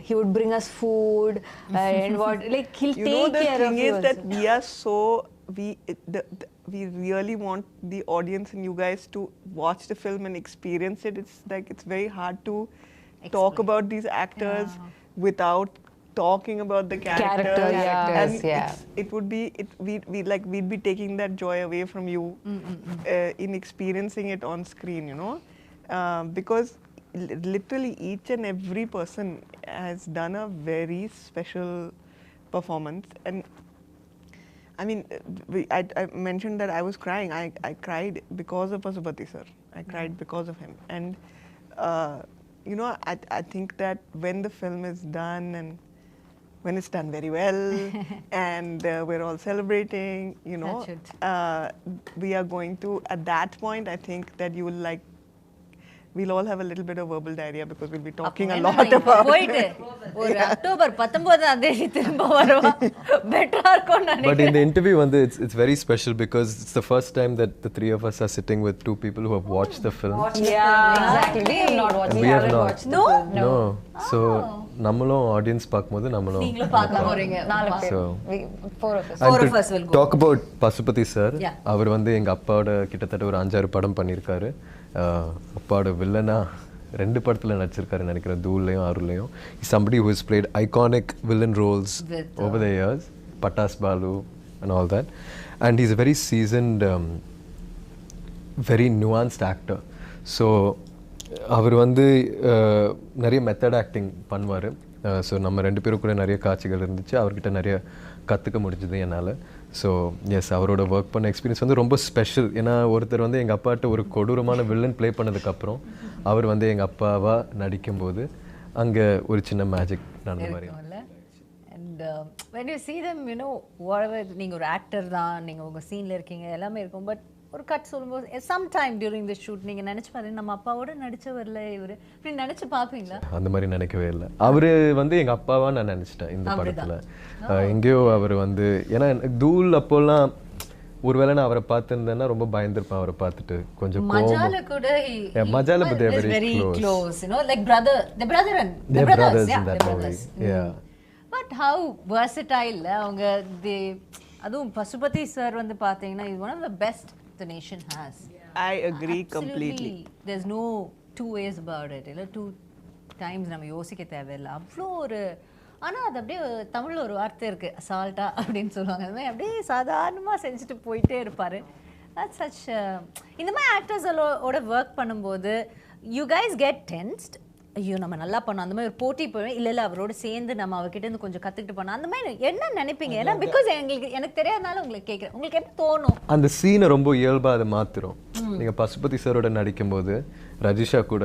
[SPEAKER 4] He would bring us food and what, like he'll take care of you.
[SPEAKER 5] The thing is that we are so we really want the audience and you guys to watch the film and experience it. It's like it's very hard to talk about these actors without talking about the characters. And it would be we'd be taking that joy away from you in experiencing it on screen, you know, because literally each and every person has done a very special performance. And I mean, I mentioned that I was crying. I cried because of Pasupati sir. I cried because of him. And you know, I think that when the film is done and when it's done very well and we're all celebrating, you know, we are going to, at that point, I think that you will like we'll all have a little bit of verbal diarrhea because we'll be talking a lot about
[SPEAKER 1] போயிட்டு ஒரு October 19ஆம் தேதி திரும்ப வருவா பெட்டரா இருக்கும்
[SPEAKER 2] But
[SPEAKER 1] நினைக்கிறேன்.
[SPEAKER 2] in the interview, it's very special because it's the first time that the three of us are sitting with two people who have watched the film.
[SPEAKER 3] Exactly. We have not watched.
[SPEAKER 2] And we have
[SPEAKER 3] haven't
[SPEAKER 2] not.
[SPEAKER 3] watched
[SPEAKER 1] No?
[SPEAKER 3] the film.
[SPEAKER 2] No. So நம்மளும் audience பார்க்கும்போது நம்மளும்
[SPEAKER 1] நீங்களும் பார்க்க போறீங்க.
[SPEAKER 3] 4 பேர்.
[SPEAKER 2] So
[SPEAKER 3] Four of us.
[SPEAKER 2] and
[SPEAKER 1] Four
[SPEAKER 2] to
[SPEAKER 1] of us will go.
[SPEAKER 2] talk about Pasupathi sir,
[SPEAKER 1] Yeah.
[SPEAKER 2] அவர் வந்து எங்க அப்பாவோட கிட்டத்தட்ட ஒரு 5-6 படம் பண்ணியிருக்காரு. அப்பாவோட வில்லனா 2 படத்துல நடிச்சிருக்காரு நினைக்கிறேன், தூள்லையும் ஆறுலையும். Somebody who has played iconic villain roles over the years, Patas Balu and all that, and he's a very seasoned, very nuanced actor. So அவர் வந்து நிறைய மெத்தட் ஆக்டிங் பண்ணுவார். ஸோ நம்ம 2 பேரும் கூட நிறைய காட்சிகள் இருந்துச்சு, அவர்கிட்ட நிறைய கற்றுக்க முடிஞ்சது என்னால். ஸோ எஸ், அவரோட ஒர்க் பண்ண எக்ஸ்பீரியன்ஸ் வந்து ரொம்ப ஸ்பெஷல். ஏன்னா ஒருத்தர் வந்து எங்கள் அப்பாட்ட ஒரு கொடூரமான வில்லன் ப்ளே பண்ணதுக்கப்புறம் அவர் வந்து எங்கள் அப்பாவாக நடிக்கும்போது அங்கே ஒரு சின்ன மேஜிக் நடந்த மாதிரி.
[SPEAKER 1] And when you see them, you know, whatever, நீங்க ஒரு ஆக்டர் தான், நீங்க உங்க சீன்ல இருக்கீங்க, எல்லாமே இருக்கும். பட் ஒரு கட் சொல்லும்போது சம்டைம் டியூரிங் தி ஷூட் நீங்க நினைச்சு பாருங்க, நம்ம அப்பாவோட நடிச்சவர்ல இவரு இப்படி நினைச்சு பாப்பீங்களா?
[SPEAKER 2] அந்த மாதிரி நினைக்கவே இல்லை. அவரு வந்து எங்க அப்பாவா நான் நினைச்சிட்டேன் இந்த படத்துல. எங்கேயோ அவர் வந்து, ஏன்னா தூள் அப்போல்லாம் ஒருவேளை நான் அவரை பார்த்திருந்தேன்னா ரொம்ப பயந்துருப்பேன். அவரை பார்த்துட்டு கொஞ்சம்
[SPEAKER 1] மஜால கூட
[SPEAKER 2] மஜால but they are very
[SPEAKER 1] close, you know, like the brothers in that movie.
[SPEAKER 2] Yeah.
[SPEAKER 1] But how versatile அவங்க அதுவும் பசுபதி சார் வந்து பாத்தீங்கன்னா is one of the best the nation has.
[SPEAKER 5] I agree completely.
[SPEAKER 1] There's no two ways about it. இல்ல two times நம்ம யோசிக்க தேவையில்லை. அவ்வளோ ஒரு, ஆனா அது அப்படியே தமிழ்ல ஒரு வார்த்தை இருக்கு, அசால்ட்டா அப்படின்னு சொல்லுவாங்க. அது மாதிரி அப்படியே சாதாரணமா செஞ்சுட்டு போயிட்டே இருப்பாரு. That's such இந்த மாதிரி ஆக்டர்ஸ் ஓட ஒர்க் பண்ணும்போது you guys get tensed. ஐயோ நம்ம நல்லா பண்ணோம், அந்த மாதிரி ஒரு போட்டி போய் இல்லை அவரோட சேர்ந்து நம்ம அவர்கிட்ட இருந்து கொஞ்சம் கற்றுக்கிட்டு பண்ணோம், அந்த மாதிரி என்ன நினைப்பீங்க? ஏன்னா பிகாஸ் எனக்கு தெரியாதனால உங்களுக்கு கேட்குறேன், உங்களுக்கு எப்படி தோணும்?
[SPEAKER 2] அந்த சீனை ரொம்ப இயல்பாக அதை மாற்றுறோம். நீங்கள் பசுபதி சாரோட நடிக்கும்போது ரஜிஷா கூட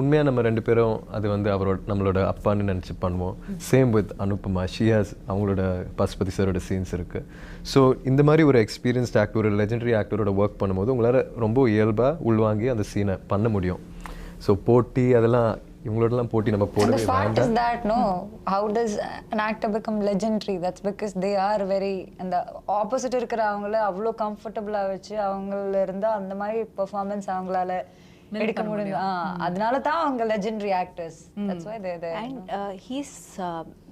[SPEAKER 2] உண்மையாக நம்ம 2 பேரும் அது வந்து நம்மளோட அப்பான்னு நினச்சி பண்ணுவோம். சேம் வித் அனுப்பமா, ஷியாஸ், அவங்களோட பசுபதி சாரோட சீன்ஸ் இருக்குது. ஸோ இந்த மாதிரி ஒரு எக்ஸ்பீரியன்ஸ்ட் ஆக்டர், ஒரு லெஜெண்டரி ஆக்டரோட ஒர்க் பண்ணும்போது உங்களால் ரொம்ப இயல்பாக உள்வாங்கி அந்த சீனை பண்ண முடியும். ஸோ போட்டி அதெல்லாம் இவங்களோடலாம் போட்டி நம்ம போடவே
[SPEAKER 3] And the fact
[SPEAKER 2] வேண்டாம்.
[SPEAKER 3] is that, no, how does an actor become legendary? That's because they are very, and the opposite இருக்கிற அவங்கள அவ்வளோ கம்ஃபர்டபுளா வச்சு அவங்கள இருந்தா அந்த மாதிரி பெர்ஃபார்மன்ஸ் அவங்களால எடுக்க முடியும். அதனால தான் அவங்க legendary actors. That's why they're there.
[SPEAKER 4] And he's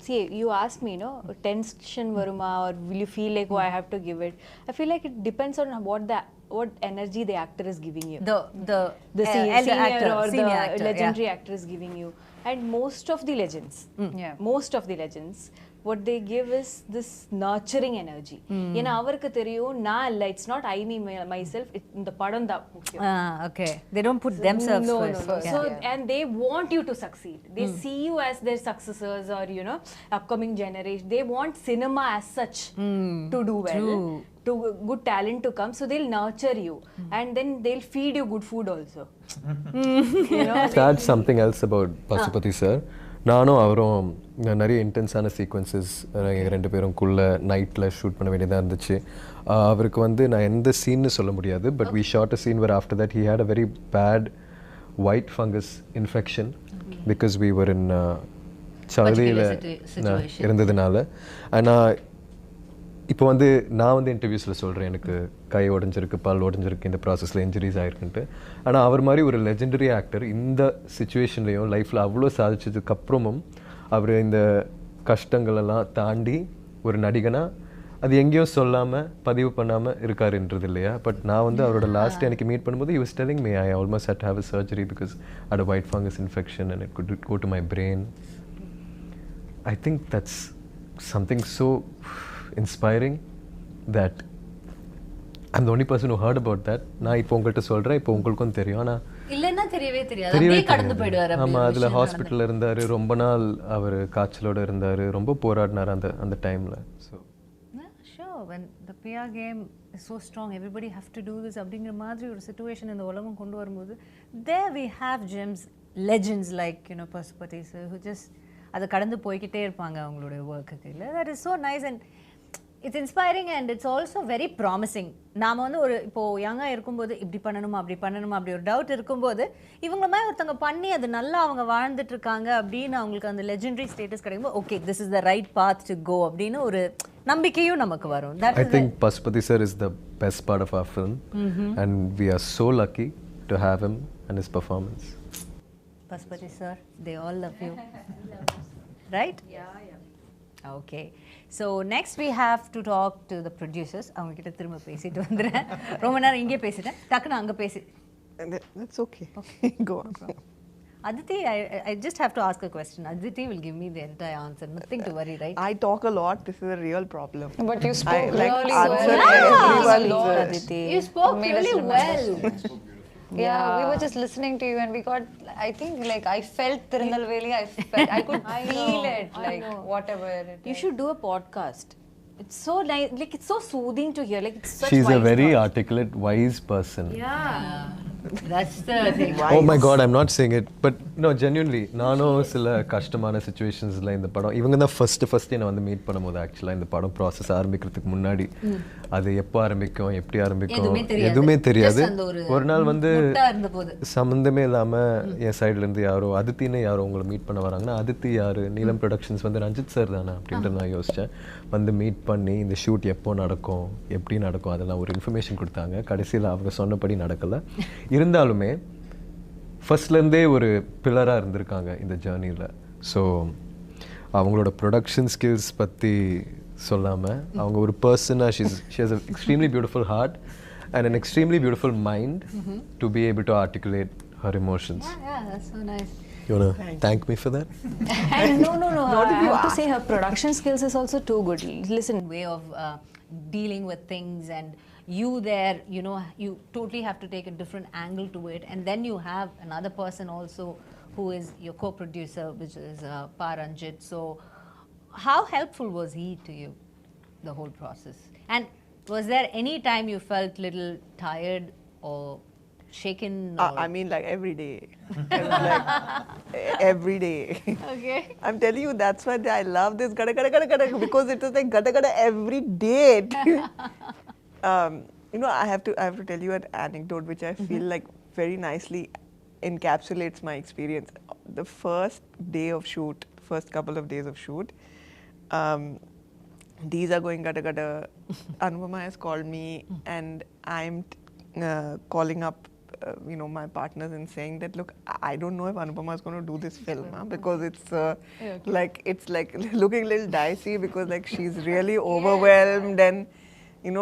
[SPEAKER 4] see, you asked me, tension varuma, or will you feel like, oh, I have to give it? I feel like it depends on what energy the actor is giving you. The senior actor or the legendary actor is giving you. And most of the legends, what they give is this nurturing energy. ஏன்னா அவருக்கு தெரியும் நான் இல்ல, it's not I me myself, இந்த படம் தான் முக்கியம்.
[SPEAKER 1] Okay, they don't put themselves first.
[SPEAKER 4] No. So and they want you to succeed. They see you as their successors or upcoming generation. They want cinema as such to do well. To good talent to come, so they'll nurture you and then they'll feed you good food also.
[SPEAKER 2] That's something else about Pasupathi sir. நானும் அவரும் நிறைய இன்டென்ஸான sequences எங்கள் 2 பேருக்குள்ள நைட்டில் shoot பண்ண வேண்டியதாக இருந்துச்சு. அவருக்கு வந்து நான் எந்த சீன்னு சொல்ல முடியாது, but we shot a scene where after that he had a very bad white fungus infection because we were in சவுதியில் இருந்ததுனால. ஆனால் இப்போ வந்து நான் வந்து இன்டர்வியூஸில் சொல்கிறேன் எனக்கு கை உடஞ்சிருக்கு, பல் உடஞ்சிருக்கு, இந்த ப்ராசஸில் இன்ஜுரிஸ் ஆகிருக்குன்ட்டு. ஆனால் அவர் மாதிரி ஒரு லெஜெண்டரி ஆக்டர் இந்த சுச்சுவேஷன்லேயும் லைஃப்பில் அவ்வளோ சாதிச்சதுக்கப்புறமும் அவர் இந்த கஷ்டங்களெல்லாம் தாண்டி ஒரு நடிகனாக அது எங்கேயும் சொல்லாமல் பதிவு பண்ணாமல் இருக்காருன்றது இல்லையா. பட் நான் வந்து அவரோட லாஸ்ட் எனக்கு மீட் பண்ணும்போது he was telling me I almost had to have a surgery because I had a white fungus infection and it could go to my brain. I think that's something so inspiring that I'm the only person who heard about that. நான் இப்போ உங்கள்கிட்ட சொல்கிறேன், இப்போ உங்களுக்கும் தெரியும். ஆனால்
[SPEAKER 1] இல்லைன்னா தெரியவே தெரியாது, அப்படியே கடந்து போயிடுவார்.
[SPEAKER 2] ஆமாம், அதில் ஹாஸ்பிட்டலில் இருந்தார், ரொம்ப நாள் அவர் காய்ச்சலோடு இருந்தார், ரொம்ப போராடினார் அந்த டைமில். So
[SPEAKER 1] sure, when the PR game is so strong, everybody have to do this அப்படிங்கிற மாதிரி ஒரு சுச்சுவேஷன் இந்த உலகம் கொண்டு வரும்போது there we have gems, legends like Pasupathi sir who just அதை கடந்து போய்கிட்டே இருப்பாங்க அவங்களுடைய ஒர்க்குக்கு. இல்லை, that is so nice. And it's inspiring and it's also very promising. நாம வந்து ஒரு இப்போ யங்காக இருக்கும்போது இப்படி பண்ணணுமா அப்படி ஒரு டவுட் இருக்கும்போது இவங்கள மாதிரி ஒருத்தவங்க பண்ணி அது நல்லா அவங்க வாழ்ந்துட்டு இருக்காங்க அப்படின்னு அவங்களுக்கு அந்த லெஜெண்டரி ஸ்டேட்டஸ் கிடைக்கும்போது okay this is the right path to go அப்படின்னு ஒரு நம்பிக்கையும் நமக்கு வரும்.
[SPEAKER 2] I think Pasupati sir is the best part of our film, and we are so lucky to have him and his performance.
[SPEAKER 1] Pasupati sir, they all love you. Right? Okay. So next we have to talk to the producers. அவங்க கிட்ட திரும்ப பேசிட்டு வந்துறேன். ரொம்ப நேரம் இங்கே பேசிட்டேன். டக்குன்னு அங்க பேசி.
[SPEAKER 5] That's okay. Go on.
[SPEAKER 1] Aditi, I just have to ask a question. Aditi will give me the entire answer. Nothing to worry, right?
[SPEAKER 5] I talk a lot. This is a real problem.
[SPEAKER 3] But you spoke
[SPEAKER 5] like
[SPEAKER 3] really
[SPEAKER 5] answer
[SPEAKER 3] well.
[SPEAKER 5] everyone's,
[SPEAKER 3] Aditi.
[SPEAKER 1] You spoke
[SPEAKER 3] Made us
[SPEAKER 1] really
[SPEAKER 3] remember.
[SPEAKER 1] well.
[SPEAKER 3] Yeah, we were just listening to you and we got, I think like I felt Tirunelveli, I could feel it, like whatever it
[SPEAKER 4] You
[SPEAKER 3] is.
[SPEAKER 4] should do a podcast. It's so nice, like it's so soothing to hear. Like it's such
[SPEAKER 2] She's a
[SPEAKER 4] wise
[SPEAKER 2] very
[SPEAKER 4] thoughts.
[SPEAKER 2] articulate, wise person.
[SPEAKER 1] That's the thing.
[SPEAKER 2] Oh my god, I'm not saying it, but no, genuinely நானும் சில கஷ்டமான சிச்சுவேஷன்ஸ்ல இந்த படம் இவங்க தான் first என்ன வந்து meet பண்ணும்போது ஆக்சுவலாக இந்த படம் ப்ராசஸ் ஆரம்பிக்கிறதுக்கு முன்னாடி அது எப்போ ஆரம்பிக்கும் எப்படி ஆரம்பிக்கும் எதுவுமே தெரியாது. ஒரு நாள் வந்து சம்மந்தமே இல்லாம என் சைட்ல இருந்து யாரோ அதித்தின்னு யாரோ உங்களை மீட் பண்ண வராங்கன்னா அதித்தி யாரு நீலம் ப்ரொடக்ஷன்ஸ் வந்து ரஞ்சித் சார் தானே அப்படின்ட்டு நான் யோசிச்சேன். வந்து மீட் பண்ணி இந்த ஷூட் எப்போ நடக்கும் எப்படி நடக்கும் அதெல்லாம் ஒரு இன்ஃபர்மேஷன் கொடுத்தாங்க. கடைசியில் அவங்க சொன்னபடி நடக்கலை. இருந்தாலுமே ஃபர்ஸ்ட்லேருந்தே ஒரு பில்லராக இருந்திருக்காங்க இந்த ஜேர்னியில். ஸோ அவங்களோட ப்ரொடக்ஷன் ஸ்கில்ஸ் பற்றி சொல்லாமல் அவங்க ஒரு பர்சனாக she has an extremely beautiful heart and an extremely beautiful mind to be able to articulate her emotions.
[SPEAKER 1] Yeah, that's so nice.
[SPEAKER 2] You want to thank me for that?
[SPEAKER 4] And no. I have to say her production skills is also too good. Listen,
[SPEAKER 1] Way of dealing with things and you there, you know, you totally have to take a different angle to it, and then you have another person also who is your co-producer, which is Paranjit. So how helpful was he to you, the whole process? And was there any time you felt little tired or shaken? Or
[SPEAKER 5] I mean, like every day. Like every day.
[SPEAKER 1] Okay.
[SPEAKER 5] I'm telling you, that's why I love this gada gada gada gada because it was like gada gada every day. You know, I have to tell you an anecdote which I feel like very nicely encapsulates my experience. The first day of shoot, first couple of days of shoot, these are going gada gada. Anupama has called me and I'm calling up my partners and saying that look, I don't know if Anupama is going to do this film because it's it's like looking a little dicey because like she's really overwhelmed and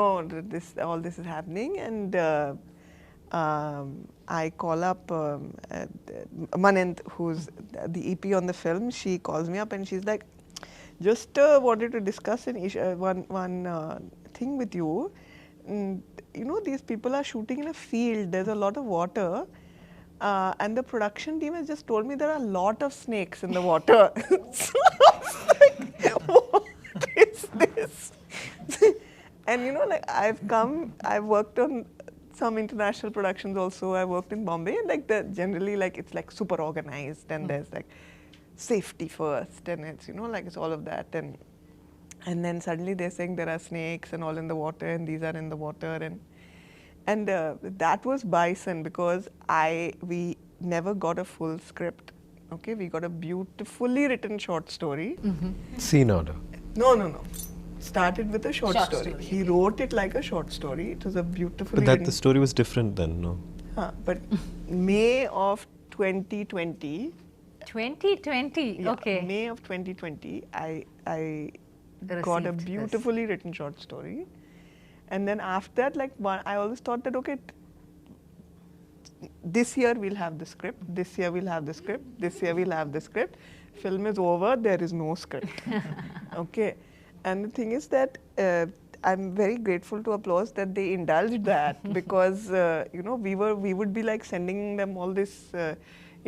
[SPEAKER 5] all this is happening and I call up Manent, who's the EP on the film. She calls me up and she's like, just wanted to discuss one thing with you. You know, these people are shooting in a field. There's a lot of water. And the production team has just told me there are a lot of snakes in the water. So I was like, what is this? And you know, like I've worked on some international productions also. I worked in Bombay and like generally like it's like super organized and there's like safety first and it's like it's all of that and then suddenly they're saying there are snakes and all in the water and these are in the water and that was Bison because we never got a full script. Okay, we got a beautifully written short story.
[SPEAKER 2] Scene order.
[SPEAKER 5] No. Started with a short story. He wrote it like a short story. It was a beautifully
[SPEAKER 2] But
[SPEAKER 5] written
[SPEAKER 2] the story was different then, no?
[SPEAKER 5] But May of 2020.
[SPEAKER 1] 2020.
[SPEAKER 5] Yeah,
[SPEAKER 1] Okay.
[SPEAKER 5] May of 2020, I got a
[SPEAKER 1] Received
[SPEAKER 5] beautifully written short story, and then after that, I always thought that okay, this year we'll have the script. This year we'll have the script. This year we'll have the script. Film is over. There is no script. Okay, and the thing is that I'm very grateful to Applause that they indulged that because we would be like sending them all this.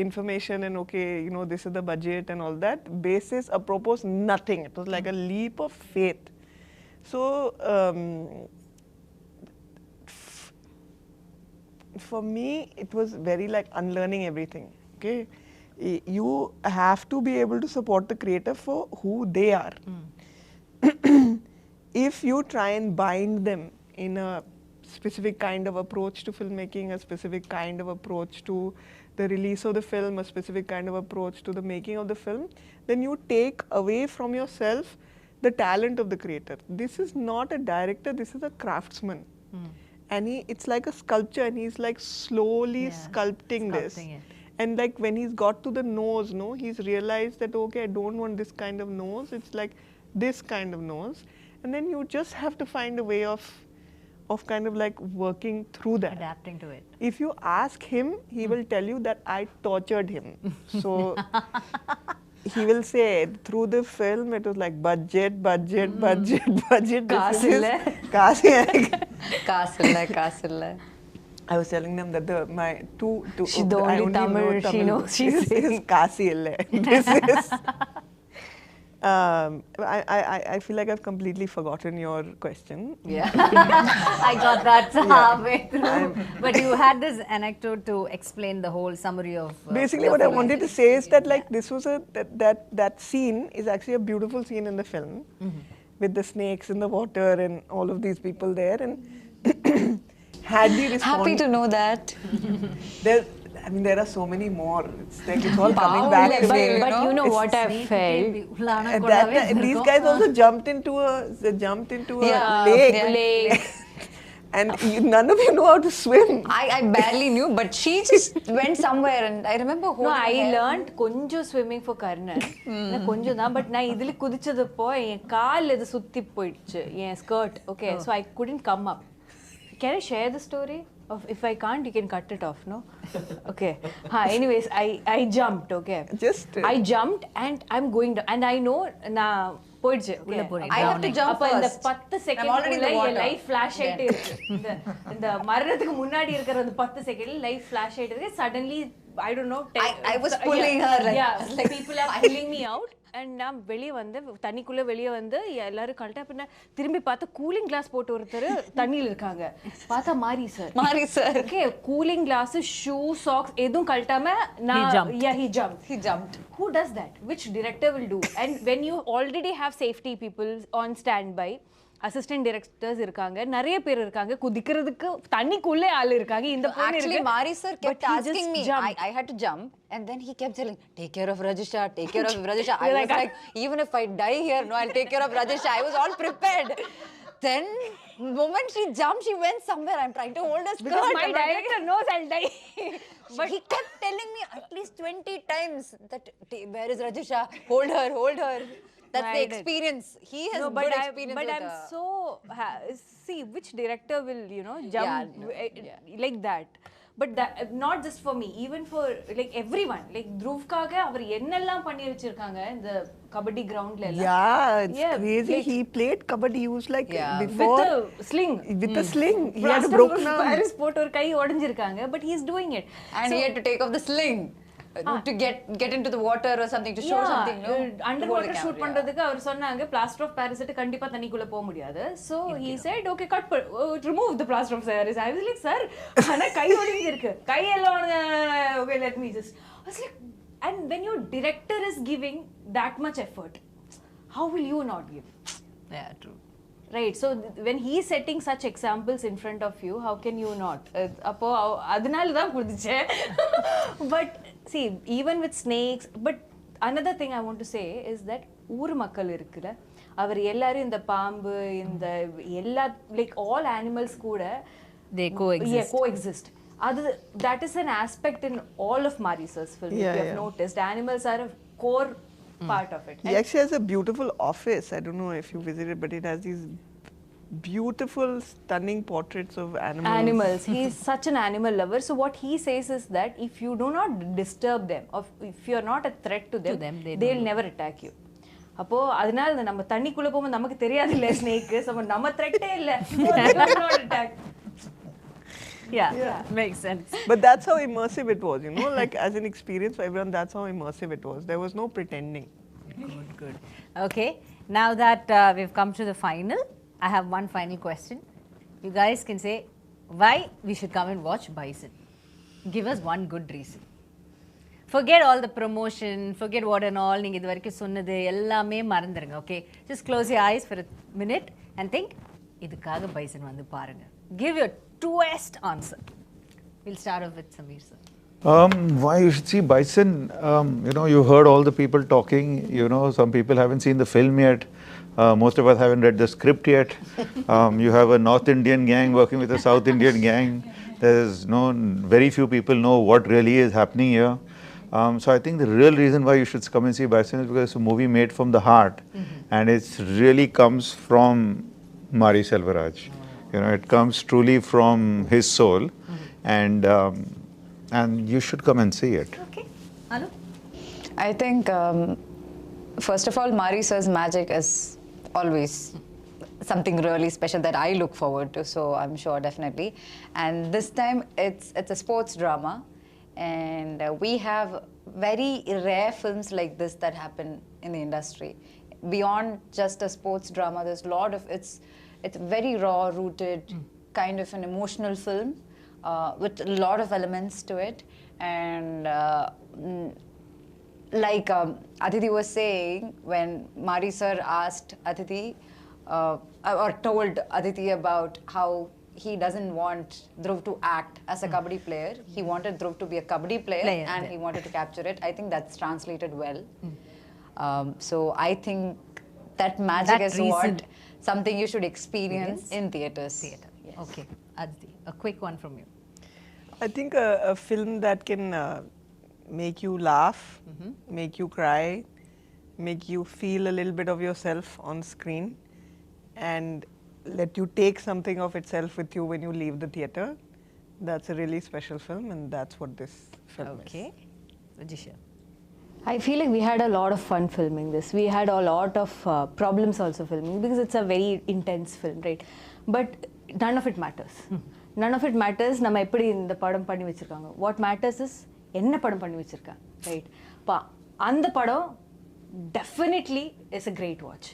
[SPEAKER 5] Information and okay, this is the budget and all that. Basis, apropos, nothing. It was like a leap of faith. So, for me, it was very like unlearning everything. Okay, you have to be able to support the creator for who they are. if you try and bind them in a specific kind of approach to filmmaking, a specific kind of approach to the release of the film, a specific kind of approach to the making of the film, then you take away from yourself the talent of the creator. This is not a director, this is a craftsman. And it's like a sculpture, and he's like slowly sculpting this.
[SPEAKER 1] it.
[SPEAKER 5] And like when he's got to the nose, no, he's realized that, okay, I don't want this kind of nose, it's like this kind of nose. And then you just have to find a way of kind of like working through that.
[SPEAKER 1] Adapting to it.
[SPEAKER 5] If you ask him, he will tell you that I tortured him. So he will say through the film it was like budget.
[SPEAKER 3] Castle.
[SPEAKER 5] I was telling them that my two
[SPEAKER 4] She's the only Tamil she knows. She says
[SPEAKER 5] Kasi ille. This is. I feel like I've completely forgotten your question.
[SPEAKER 1] Yeah. I got that halfway through. But you had this anecdote to explain the whole summary of.
[SPEAKER 5] Basically, what I wanted to say is that like this was that scene is actually a beautiful scene in the film, with the snakes in the water and all of these people there, and had we responded,
[SPEAKER 3] Happy to know that.
[SPEAKER 5] There are so many more. It's like it's all coming back to me.
[SPEAKER 4] But you know what I felt?
[SPEAKER 5] At that time, these guys also jumped into a lake. And none of you know how to swim.
[SPEAKER 3] I barely knew, but she just went somewhere, and I remember holding
[SPEAKER 4] No, I
[SPEAKER 3] her.
[SPEAKER 4] learned konjo swimming for Karnan. Konjo da, but na idile kudichadappo en kaal edu sutti poiduchu en skirt. Okay, so I couldn't come up. Can I share the story? If I can't, you can cut it off, no? Okay. Anyways, I jumped, okay. I jumped and I'm going down. And I know na poiduchu. Okay.
[SPEAKER 3] I have to jump
[SPEAKER 4] அப்ப இந்த
[SPEAKER 3] first.
[SPEAKER 4] 10 second
[SPEAKER 3] I'm already in the water.
[SPEAKER 4] Life flash ஆயிட்டே இருக்கு. இந்த மரணத்துக்கு முன்னாடி இருக்கிற அந்த 10 செகண்ட்ல லைஃப் ஃபிளாஷ் ஆயிட்டே இருக்கு. Suddenly I don't know.
[SPEAKER 3] I was pulling her.
[SPEAKER 4] Like people are pulling me out. And நான் வெளியே வந்து தண்ணிக்குள்ள வெளியே வந்து எல்லாரும் கழட்டா பின்ன திரும்பி பார்த்தா கூலிங் கிளாஸ் போட்டு ஒருத்தர் தண்ணியில் இருக்காங்க. பார்த்தா மாரி sir. Okay, cooling glass, shoe, socks எதுவும் கழட்டாம he jumped. Who does that? Which director will do? And when you already have safety people on standby, assistant directors இருக்காங்க, நிறைய பேர் இருக்காங்க, குதிக்கிறதுக்கு தண்ணிக்குள்ளே ஆள் இருக்காங்க. இந்த பொண்ணு
[SPEAKER 3] Actually,
[SPEAKER 4] இருக்கு.
[SPEAKER 3] Mari sir kept
[SPEAKER 4] But he
[SPEAKER 3] asking
[SPEAKER 4] just
[SPEAKER 3] me.
[SPEAKER 4] jumped.
[SPEAKER 3] I had to jump, and then he kept telling, "Take care of Rajisha, take care of Rajisha." I was like, even if I die here, no, I'll take care of Rajisha. I was all prepared. Then, the moment she jumped, she went somewhere. I'm trying to hold her skirt.
[SPEAKER 4] Because my director knows I'll die.
[SPEAKER 3] But he kept telling me at least 20 times that, where is Rajisha? Hold her. That's the experience. He has good experience.
[SPEAKER 4] But I'm so see which director will jump like that. But that, not just for me, even for like everyone. Like Dhruvkaga, அவர் என்னெல்லாம் பண்ணி வச்சிருக்காங்க இந்த கபடி கிரவுண்ட்ல எல்லாம்.
[SPEAKER 5] Yeah, it's crazy. Like, he played kabaddi. He was like before
[SPEAKER 4] with a sling.
[SPEAKER 5] With a sling. He had a
[SPEAKER 4] Plaster
[SPEAKER 5] broken
[SPEAKER 4] of
[SPEAKER 5] arm.
[SPEAKER 4] Paris போட்டு ஒரு கை உடைஞ்சிருக்காங்க. But he's doing it.
[SPEAKER 3] And he had to take off the sling to get into the water or something to show something. No,
[SPEAKER 4] under water shoot பண்றதுக்கு அவர் சொன்னாங்க plaster of Paris கண்டிப்பா தண்ணிக்குள்ள போக முடியாது. So he said, okay, remove the plaster of Paris. I was like, sir, ஆனா கை ஒடிஞ்சிருக்கு, கை எல்லாம் okay, let me just. I was like, and when your director is giving that much effort, how will you not give?
[SPEAKER 1] Yeah, true.
[SPEAKER 4] Right, so when he is setting such examples in front of you, how can you not? அப்போ அதனால தான் குதிச்சேன். But see, even with snakes, but another thing I want to say is that ஊர் மக்கள் இருக்குல்ல, அவர் எல்லாரும் இந்த பாம்பு இந்த எல்லா like all animals கூட
[SPEAKER 1] they coexist.
[SPEAKER 4] That is an aspect in all of Marisa's film. If you have noticed, animals are a core part of it.
[SPEAKER 5] He actually has a beautiful office. I don't know if you visited, but it has these beautiful, stunning portraits of animals.
[SPEAKER 4] He is such an animal lover. So what he says is that if you do not disturb them, or if you are not a threat to them, they will never attack you. அப்போ அதனால நம்ம தண்ணிக்குள்ள போகும்போது நமக்கு தெரியாது இல்ல snake, நம்ம த்ரெட்டே இல்ல, not attack.
[SPEAKER 1] Yeah, makes sense.
[SPEAKER 5] But that's how immersive it was, like as an experience for everyone, that's how immersive it was. There was no pretending.
[SPEAKER 1] Good. Okay, now that we've come to the final, I have one final question. You guys can say why we should come and watch Bison. Give us one good reason. forget all the promotion, forget what and all நீங்க இது வரைக்கும் சொன்னது எல்லாமே மறந்துருங்க. Okay, just close your eyes for a minute and think இதுக்காக bison வந்து பாருங்க. Give your truest answer. We'll start off with Sameer sir.
[SPEAKER 6] Why you should see Bison? You know, you heard all the people talking. You know, some people haven't seen the film yet. Most of us haven't read the script yet. You have a North Indian gang working with a South Indian gang. There's very few people know what really is happening here. So I think the real reason why you should come and see Bison is because it's a movie made from the heart, and it really comes from Mari Selvaraj. You know, it comes truly from his soul, and you should come and see it.
[SPEAKER 1] Okay, Anu?
[SPEAKER 3] I think, first of all, Mari sir's magic is always something really special that I look forward to, so I'm sure definitely. And this time it's a sports drama, and we have very rare films like this that happen in the industry. Beyond just a sports drama, there's a lot of, it's very raw rooted, kind of an emotional film with a lot of elements to it. And like Aditi was saying, when Mari sir asked Aditi or told Aditi about how he doesn't want Dhruv to act as a kabaddi player. He wanted Dhruv to be a kabaddi player and he wanted to capture it. I think that's translated well. So I think that magic is what something you should experience in theatres.
[SPEAKER 1] Yes. Okay, Aditi, a quick one from you.
[SPEAKER 5] I think a film that can make you laugh, make you cry, make you feel a little bit of yourself on screen, and let you take something of itself with you when you leave the theatre. That's a really special film, and that's what this film is.
[SPEAKER 1] Okay, Rajisha.
[SPEAKER 4] I feel like we had a lot of fun filming this. We had a lot of problems also filming because it's a very intense film, right? But none of it matters. None of it matters. நம்ம எப்படி இந்த படம் பண்ணி வச்சிருக்காங்க. What matters is என்ன படம் பண்ணி வச்சிருக்காங்க, right? அந்த படம் definitely is a great watch.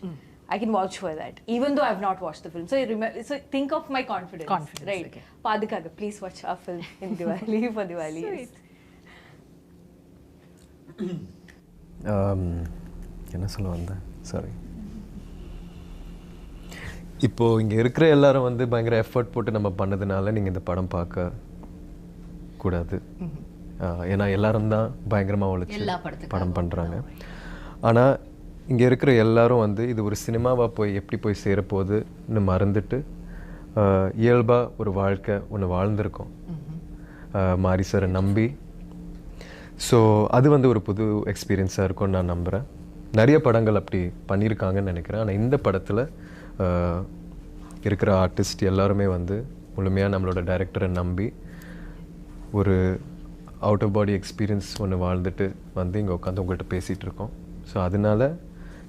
[SPEAKER 4] I can vouch for that, even though I've not watched the film. So think of my confidence, right?
[SPEAKER 1] Okay.
[SPEAKER 4] Padikaga, please watch our film in Diwali for Diwali.
[SPEAKER 1] Sweet.
[SPEAKER 2] என்ன சொல்ல வந்தேன், sorry. இப்போது இங்கே இருக்கிற எல்லாரும் வந்து பயங்கர effort போட்டு நம்ம பண்ணதுனால நீங்கள் இந்த படம் பார்க்க கூடாது. ஏன்னா எல்லாரும் தான் பயங்கரமாக உழைச்சி படம் பண்ணுறாங்க. ஆனால் இங்கே இருக்கிற எல்லாரும் வந்து இது ஒரு சினிமாவாக போய் எப்படி போய் சேரப்போகுதுன்னு மறந்துட்டு இயல்பாக ஒரு வாழ்க்கை ஒன்று வாழ்ந்திருக்கோம் மாரி சாரை நம்பி. ஸோ அது வந்து ஒரு புது எக்ஸ்பீரியன்ஸாக இருக்கும்னு நான் நம்புகிறேன். நிறைய படங்கள் அப்படி பண்ணியிருக்காங்கன்னு நினைக்கிறேன். ஆனால் இந்த படத்தில் இருக்கிற ஆர்டிஸ்ட் எல்லாருமே வந்து முழுமையாக நம்மளோட டைரக்டரை நம்பி ஒரு அவுட் ஆஃப் பாடி எக்ஸ்பீரியன்ஸ் ஒன்று வாழ்ந்துட்டு வந்து இங்கே உட்காந்து உங்கள்கிட்ட பேசிகிட்டு இருக்கோம். ஸோ அதனால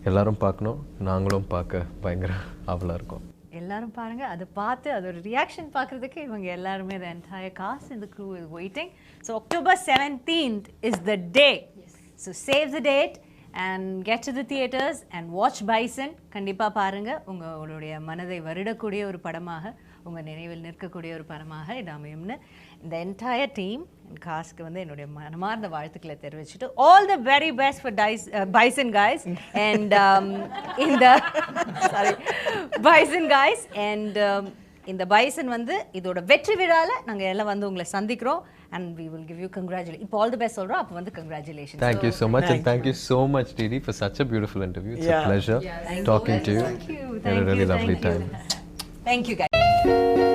[SPEAKER 2] எல்லாரும் பார்க்கணும், நாங்களும் பார்க்க பயங்கர ஆவலாக இருக்கோம்.
[SPEAKER 1] எல்லாரும் பாருங்க, அதை பார்த்து அதோட ரியாக்ஷன் பார்க்குறதுக்கு இவங்க எல்லாருமே the entire cast and the crew is waiting. So October 17th is the day. So save the date and get to the theatres and watch Bison. கண்டிப்பாக பாருங்க, உங்களுடைய மனதை வருடக்கூடிய ஒரு படமாக, உங்கள் நினைவில் நிற்கக்கூடிய ஒரு படமாக இது அமையும்னு இந்த என்டையர் டீம் அண்ட் காஸ்க்கு வந்து என்னுடைய மனமார்ந்த வாழ்த்துக்களை தெரிவிச்சுட்டு all the very best for Bison guys and இந்த Bison guys and இந்த Bison வந்து இதோட வெற்றி விழாவில் நாங்கள் எல்லாம் வந்து உங்களை சந்திக்கிறோம் and we will give you congratulations. இப்போ all the best சொல்கிறோம், அப்போ வந்து congratulations.
[SPEAKER 2] Thank you so much and thank you so much Didi for such a beautiful interview. It's a pleasure talking to you.
[SPEAKER 1] Thank you.
[SPEAKER 2] Had a really lovely time.
[SPEAKER 1] Thank you guys.